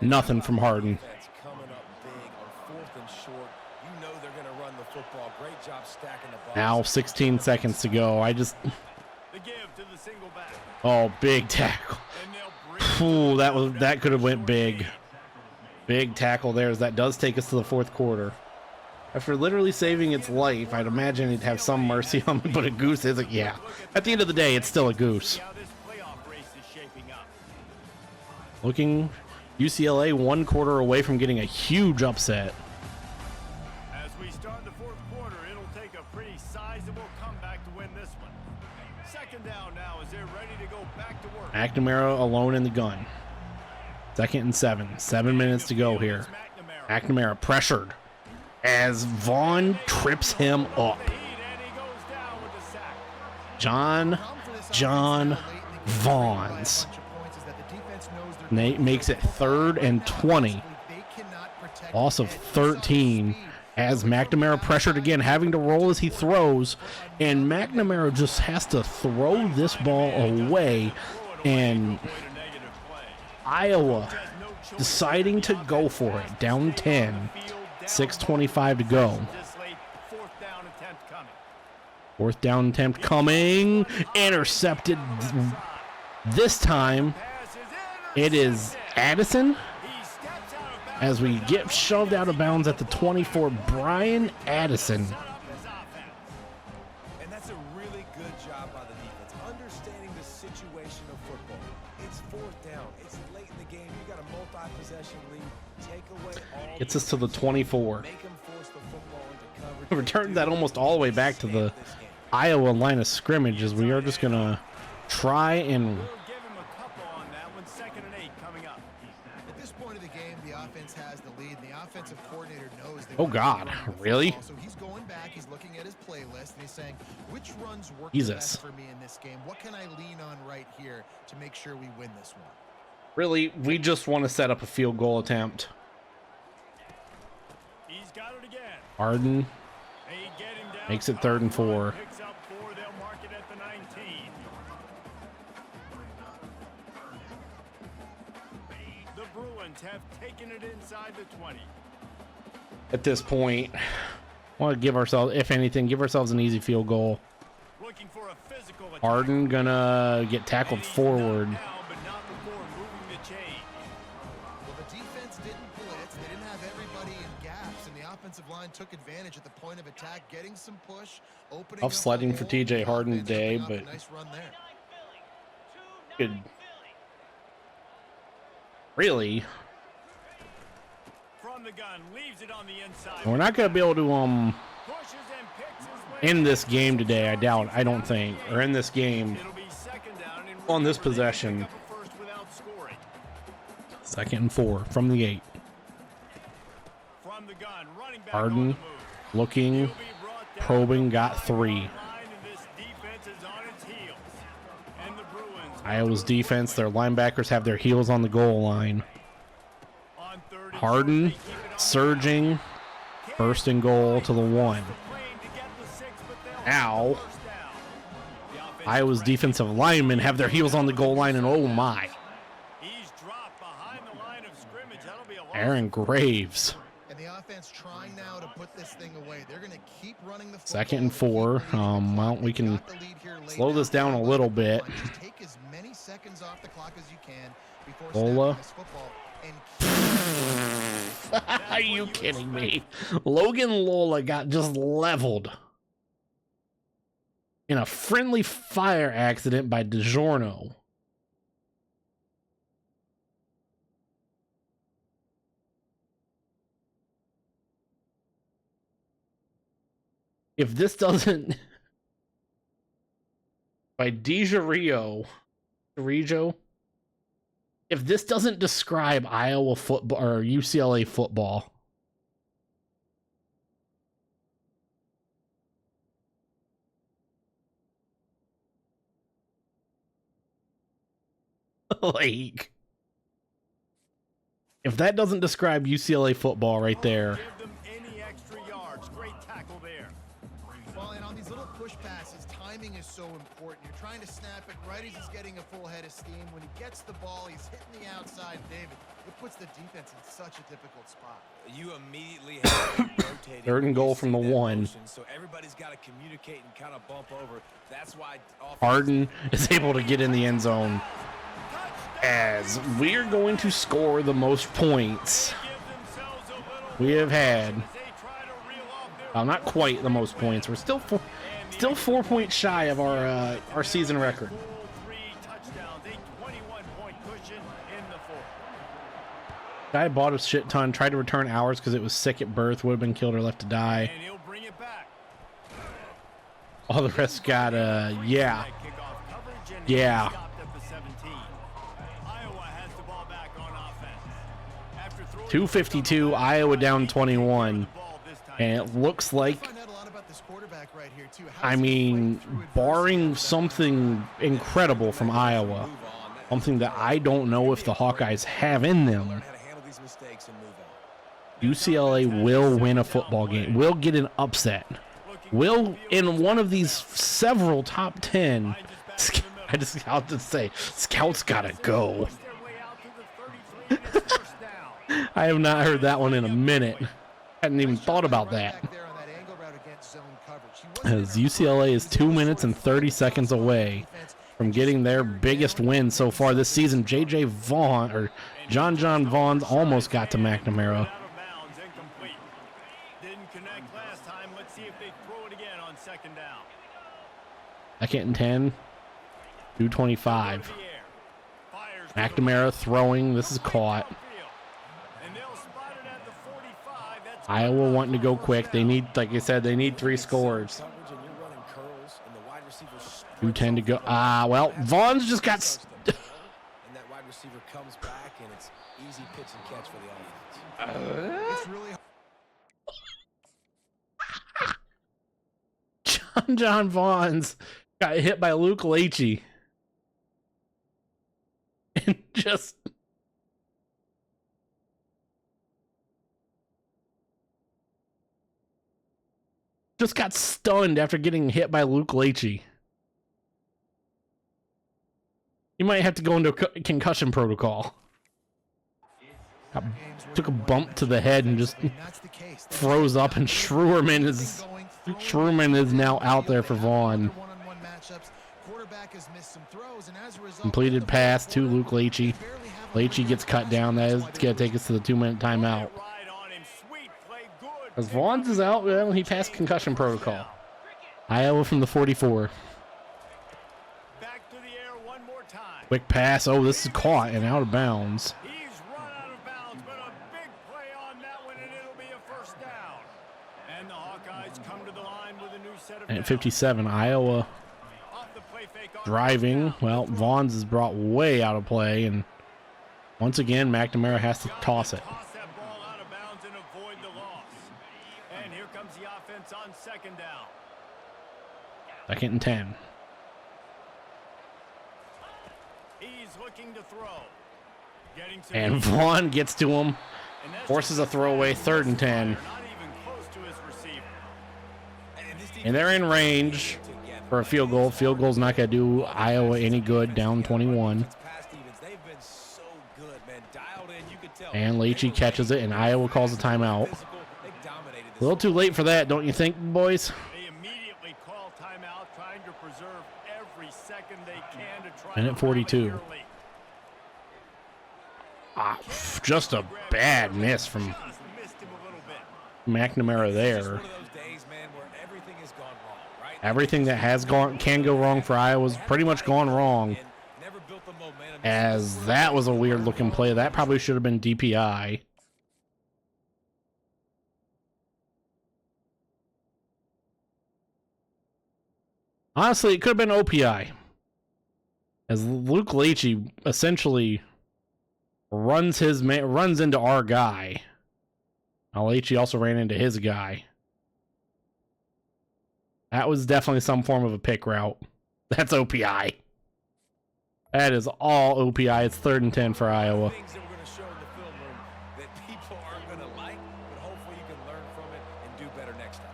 Speaker 1: Nothing from Harden.
Speaker 3: Defense coming up big on 4th and short. You know they're going to run the football. Great job stacking the box.
Speaker 1: Now 16 seconds to go.
Speaker 2: The give to the single back.
Speaker 1: Oh, big tackle.
Speaker 2: And they'll bring
Speaker 1: Ooh, that could have went big. Big tackle there, as that does take us to the fourth quarter. After literally saving its life, I'd imagine he'd have some mercy on me, but a goose isn't. Yeah. At the end of the day, it's still a goose.
Speaker 2: how this playoff race is shaping up.
Speaker 1: Looking, UCLA 1 quarter away from getting a huge upset.
Speaker 2: As we start the fourth quarter, it'll take a pretty sizable comeback to win this one. Second down now as they're ready to go back to work.
Speaker 1: McNamara alone in the gun. 2nd and 7. 7 minutes to go here. McNamara pressured as Vaughn trips him up. John Vaughns. Nate makes it 3rd and 20. Loss of 13 as McNamara pressured again, having to roll as he throws. And McNamara just has to throw this ball away. And Iowa deciding to go for it. Down 10. 6:25 to go. Fourth down attempt coming. Intercepted. This time, it is Addison. As we get shoved out of bounds at the 24, Brian Addison.
Speaker 3: And that's a really good job by the defense, understanding the situation of football. It's 4th down. It's late in the game. You got a multi-possession lead. Take away all.
Speaker 1: Gets us to the 24.
Speaker 3: Make them force the football into coverage.
Speaker 1: Return that almost all the way back to the Iowa line of scrimmage, as we are just going to try and...
Speaker 2: We'll give him a couple on that one. 2nd and 8 coming up.
Speaker 4: At this point of the game, the offense has the lead, and the offensive coordinator knows they
Speaker 1: Oh,
Speaker 4: want to
Speaker 1: God.
Speaker 4: run the
Speaker 1: Really?
Speaker 4: football. So he's going back, he's looking at his playlist, and he's saying, which runs work
Speaker 1: Jesus.
Speaker 4: best for me in this game? What can I lean on right here to make sure we win this one?
Speaker 1: Really, we just want to set up a field goal attempt.
Speaker 2: He's got it again.
Speaker 1: Arden
Speaker 2: They get him down.
Speaker 1: makes it 3rd and 4.
Speaker 2: Picks up 4. They'll mark it at the 19. The Bruins have taken it inside the 20.
Speaker 1: At this point, want to give ourselves, if anything, give ourselves an easy field goal.
Speaker 2: Looking for a physical attack.
Speaker 1: Arden gonna get tackled forward.
Speaker 2: Now, but not before moving the chain.
Speaker 4: Well, the defense didn't blitz. They didn't have everybody in gaps, and the offensive line took advantage at the point of attack, getting some push, opening
Speaker 1: Tough
Speaker 4: up
Speaker 1: sledding
Speaker 4: the
Speaker 1: for
Speaker 4: hole.
Speaker 1: TJ
Speaker 4: The
Speaker 1: Harden
Speaker 4: offense
Speaker 1: today,
Speaker 4: opening up
Speaker 1: but
Speaker 4: a nice run there.
Speaker 1: good. Really,
Speaker 2: From the gun, leaves it on the inside.
Speaker 1: we're not gonna be able to
Speaker 2: Pushes and picks his way.
Speaker 1: end this game today. I don't think, or in this game
Speaker 2: It'll be 2nd down and
Speaker 1: on this
Speaker 2: remember, they
Speaker 1: possession.
Speaker 2: pick up a first without scoring.
Speaker 1: 2nd and 4 from the 8.
Speaker 2: From the gun, running back on
Speaker 1: Arden
Speaker 2: the move.
Speaker 1: looking,
Speaker 2: He'll be brought down
Speaker 1: probing, got
Speaker 2: from
Speaker 1: 3.
Speaker 2: the line, and this defense is on its heels. And the Bruins
Speaker 1: Iowa's defense, their linebackers have their heels on the goal line.
Speaker 2: on 3rd and
Speaker 1: Harden
Speaker 2: short, they keep it on
Speaker 1: surging, 1st and goal to the 1.
Speaker 2: the plane to get the 6, but they'll
Speaker 1: Now,
Speaker 2: have the first down. The offensive
Speaker 1: Iowa's defensive linemen have their heels on the goal line, and oh my,
Speaker 2: He's dropped behind the line of scrimmage. That'll be a loss.
Speaker 1: Aaron Graves.
Speaker 4: And the offense trying now to put this thing away. They're going to keep running the football.
Speaker 1: 2nd and 4. Well, we can slow this down a little bit.
Speaker 4: Just take as many seconds off the clock as you can before
Speaker 1: Lola.
Speaker 4: snapping this football and
Speaker 1: Are you kidding me? Logan Lola got just leveled in a friendly fire accident by DiGiorno. If this doesn't... by DiGiorno... If this doesn't describe Iowa football or UCLA football, like, if that doesn't describe UCLA football right there,
Speaker 2: Give them any extra yards. Great tackle there.
Speaker 4: well, and on these little push passes, timing timing is so important. You're trying to snap it right as he's getting a full head of steam. When he gets the ball, he's hitting the outside, David. It puts the defense in such a difficult spot.
Speaker 3: You immediately have to rotate.
Speaker 1: Third and goal from the 1.
Speaker 3: Motion, so everybody's got to communicate and kind of bump over. That's why
Speaker 1: Harden is able to get in the end zone as we're going to score the most points we have had. Well, not quite the most points. We're still 4 points shy of our season record. Guy bought a shit ton, tried to return ours because it was sick at birth, would have been killed or left to die. All the rest got yeah. 252, Iowa down 21, and it looks like, I mean, barring something incredible from Iowa, something that I don't know if the Hawkeyes have in them, UCLA will win a football game, will get an upset, will in one of these several top 10. I'll just say, scouts gotta go. I have not heard that one in a minute. Hadn't even thought about that. As UCLA is 2 minutes and 30 seconds away from getting their biggest win so far this season. J.J. Vaughn, or John Vaughn's almost got to McNamara. Second and 10. 225. McNamara throwing. This is caught. Iowa wanting to go quick. They need, like I said, they need 3 scores. 2:10 to go. Well, Vaughn's just got.
Speaker 3: And that wide receiver comes back, and it's easy pitch and catch for the offense.
Speaker 4: It's really
Speaker 1: John Vaughn's got hit by Luke Leachy. And just got stunned after getting hit by Luke Leachy. He might have to go into a concussion protocol. Took a bump to the head and just froze up, and Schruerman is now out there for Vaughn. Completed pass to Luke Leachy. Leachy gets cut down. That is going to take us to the 2-minute timeout. As Vaughn's is out, well, he passed concussion protocol. Iowa from the 44. Quick pass. Oh, this is caught and out of bounds.
Speaker 2: He's run out of bounds, but a big play on that one, and it'll be a first down. And the Hawkeyes come to the line with a new set of
Speaker 1: At 57, Iowa driving. Well, Vaughn's is brought way out of play, and once again, McNamara has to toss it.
Speaker 2: Toss that ball out of bounds and avoid the loss. And here comes the offense on second down.
Speaker 1: Second and 10.
Speaker 2: He's looking to throw. Getting some
Speaker 1: And Vaughn gets to him. Forces a throwaway, 3rd and 10.
Speaker 2: not even close to his receiver.
Speaker 1: And they're in range for a field goal. Field goal's not going to do Iowa any good, down 21. And Leachy catches it, and Iowa calls a timeout. A little too late for that, don't you think, boys?
Speaker 2: They immediately call timeout, trying to preserve every second they can to try
Speaker 1: Minute
Speaker 2: to
Speaker 1: 42. Just a bad miss from McNamara there. Everything that can go wrong for Iowa's pretty much gone wrong. As that was a weird looking play. That probably should have been DPI. Honestly, it could have been OPI. As Luke Leachy essentially runs into our guy. Now Leachy also ran into his guy. That was definitely some form of a pick route. That's OPI. That is all OPI. It's 3rd and 10 for Iowa.
Speaker 3: Things that we're going to show in the film room that people aren't going to like, but hopefully you can learn from it and do better next time.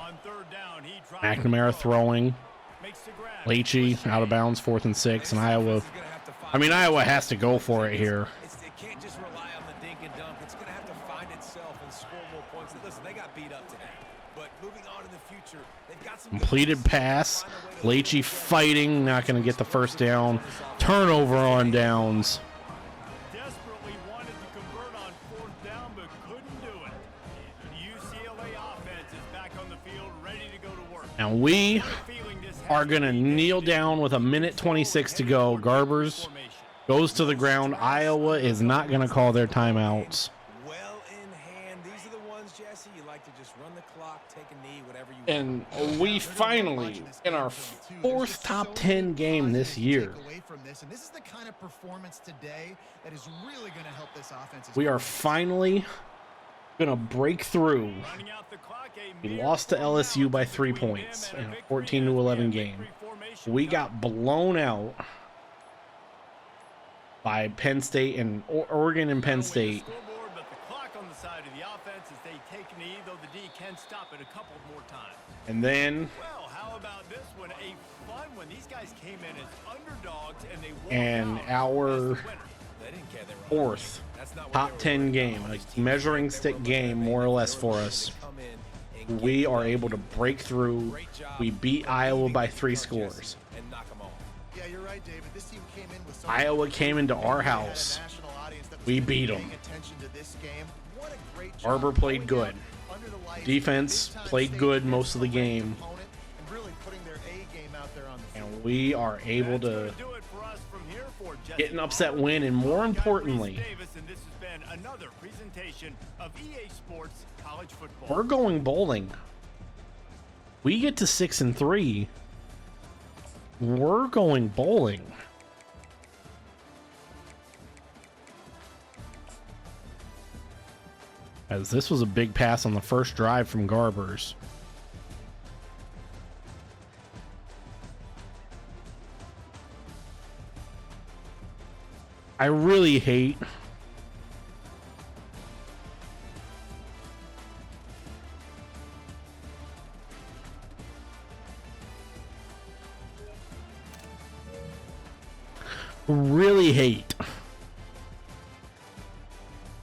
Speaker 2: On third down, he drops
Speaker 1: McNamara
Speaker 2: the throw.
Speaker 1: throwing.
Speaker 2: Makes the grab.
Speaker 1: Leachy out of bounds, 4th and 6, and Iowa. I mean, Iowa has to go for it here.
Speaker 3: It can't just rely on the dink and dunk. It's going to have to find itself and score more points. Listen, they got beat up today. But moving on in the future, they've got some
Speaker 1: Completed pass. Leachy fighting, not going to get the first down. Turnover on downs.
Speaker 2: Desperately wanted to convert on fourth down, but couldn't do it. The UCLA offense is back on the field, ready to go to work.
Speaker 1: And we
Speaker 2: Feeling this
Speaker 1: are going to kneel down with a minute 26 to go. Garbers goes to the ground. Iowa is not going to call their timeouts.
Speaker 3: well in hand. These are the ones, Jesse, you like to just run the clock, take a knee, whatever you
Speaker 1: And
Speaker 3: want.
Speaker 1: we finally, in our fourth top 10 game this year,
Speaker 4: Away from this, and this is the kind of performance today that is really going to help this offense.
Speaker 1: we are finally going to break through.
Speaker 2: Running out the clock,
Speaker 1: We lost to LSU by 3 points in a 14-11 game. We got blown out by Penn State and Oregon and Penn State.
Speaker 2: Scoreboard, but the clock on the side of the offense as they take a knee, though the D can stop it a couple more times.
Speaker 1: And then
Speaker 2: Well, how about this one? A fun one. These guys came in as underdogs and they walked
Speaker 1: And
Speaker 2: out
Speaker 1: our
Speaker 2: as the winners.
Speaker 3: They didn't care. They were
Speaker 1: fourth
Speaker 3: That's not what
Speaker 1: top
Speaker 3: they were
Speaker 1: 10
Speaker 3: worried
Speaker 1: game,
Speaker 3: about.
Speaker 1: a
Speaker 3: These teams
Speaker 1: measuring
Speaker 3: think they
Speaker 1: stick
Speaker 3: were
Speaker 1: game
Speaker 3: looking
Speaker 1: more or
Speaker 3: at
Speaker 1: less
Speaker 3: they
Speaker 1: for
Speaker 3: were
Speaker 1: us.
Speaker 3: gonna come in and
Speaker 1: We
Speaker 3: get
Speaker 1: are
Speaker 3: the
Speaker 1: able to break through.
Speaker 3: great job
Speaker 1: We beat
Speaker 3: of
Speaker 1: Iowa
Speaker 3: leading
Speaker 1: by
Speaker 3: the
Speaker 1: 3
Speaker 3: charge,
Speaker 1: scores.
Speaker 3: Jesse, and knock 'em off.
Speaker 4: Yeah, you're right, David. This team came in with
Speaker 1: Iowa came into our house. We beat 'em. Barber played good. Defense played good most of the game. And we are able to
Speaker 2: Do it for us from here for Jesse
Speaker 1: get an upset win, and more importantly,
Speaker 2: Davis, and this has been another presentation of EA Sports College Football.
Speaker 1: we're going bowling. We get to 6 and 3. We're going bowling. As this was a big pass on the first drive from Garbers. I really hate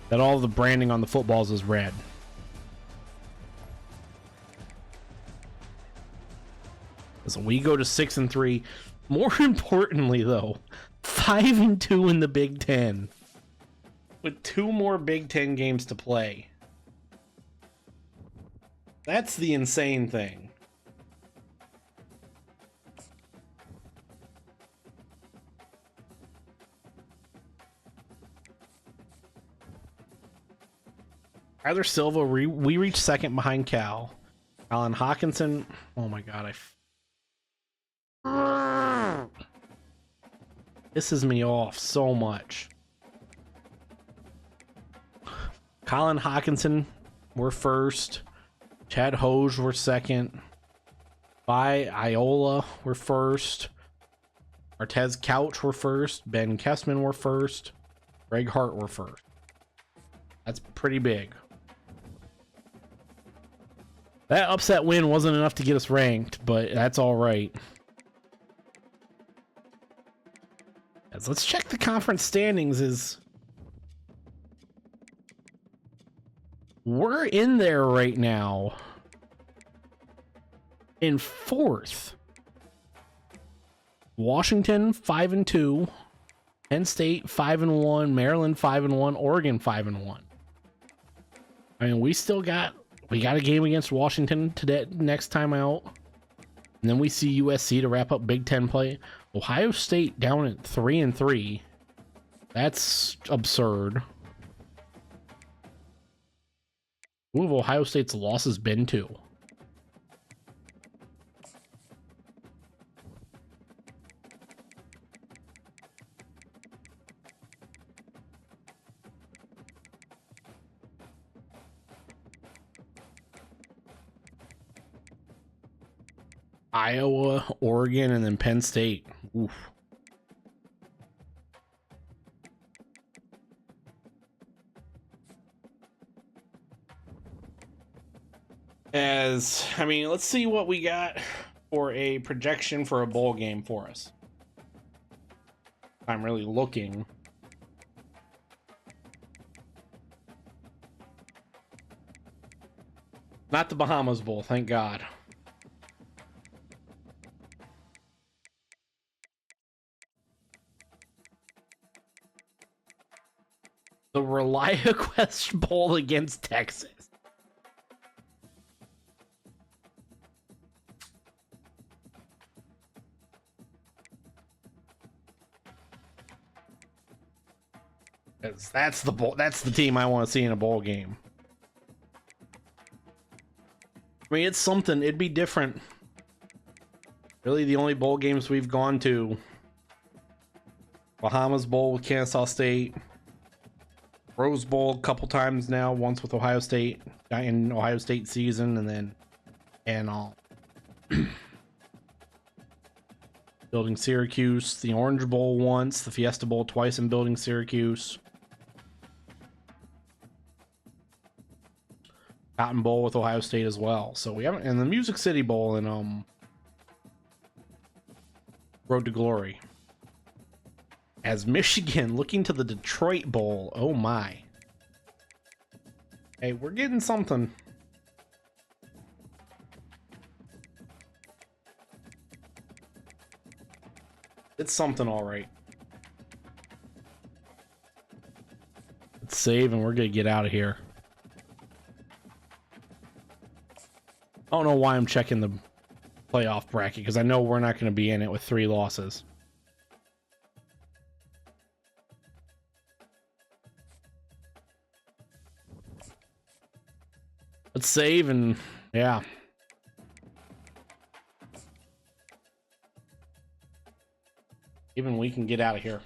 Speaker 1: that all the branding on the footballs is red. So we go to 6 and 3. More importantly, though, 5 and 2 in the Big Ten, with 2 more Big Ten games to play. That's the insane thing. Tyler Silva, we reached second behind Cal. Alan Hawkinson, oh my god, pisses me off so much. Colin Hawkinson, we're first. Chad Hoge, we're second. By Iola, we're first. Artez Couch, we're first. Ben Kessman, we're first. Greg Hart, we're first. That's pretty big. That upset win wasn't enough to get us ranked, but that's all right. Let's check the conference standings. We're in there right now in 4th. Washington 5 and 2, Penn State 5 and 1, Maryland 5 and 1, Oregon 5 and 1. I mean, we got a game against Washington today next time out. And then we see USC to wrap up Big Ten play. Ohio State down at 3 and 3. That's absurd. Who have Ohio State's losses been to? Iowa, Oregon, and then Penn State. Oof. As I mean, let's see what we got for a projection for a bowl game for us. I'm really looking. Not the Bahamas Bowl, thank God. The ReliaQuest Bowl against Texas. That's the bowl. That's the team I want to see in a bowl game. I mean, it's something. It'd be different. Really, the only bowl games we've gone to: Bahamas Bowl with Kansas State, Rose Bowl a couple times now. Once with Ohio State in Ohio State season, and then building Syracuse, the Orange Bowl once, the Fiesta Bowl twice in building Syracuse. Cotton Bowl with Ohio State as well. So we haven't, and the Music City Bowl in Road to Glory. As Michigan looking to the Detroit Bowl. Oh my. Hey, we're getting something. It's something, all right. Let's save and we're gonna get out of here. I don't know why I'm checking the playoff bracket, because I know we're not going to be in it with 3 losses. Let's save and yeah. Even we can get out of here.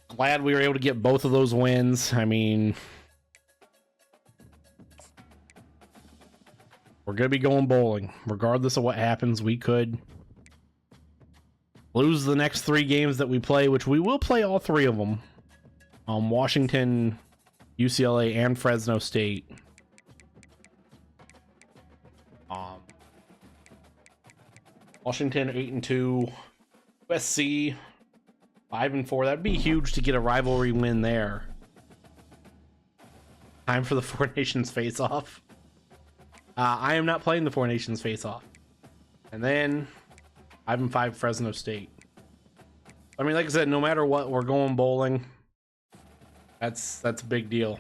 Speaker 1: Glad we were able to get both of those wins. I mean, we're going to be going bowling. Regardless of what happens, we could lose the next 3 games that we play, which we will play all 3 of them. Washington, UCLA, and Fresno State. Washington 8-2, USC 5-4. That'd be huge to get a rivalry win there. Time for the Four Nations face-off. I am not playing the Four Nations face-off. And then 5-5 Fresno State. I mean, like I said, no matter what, we're going bowling. That's a big deal.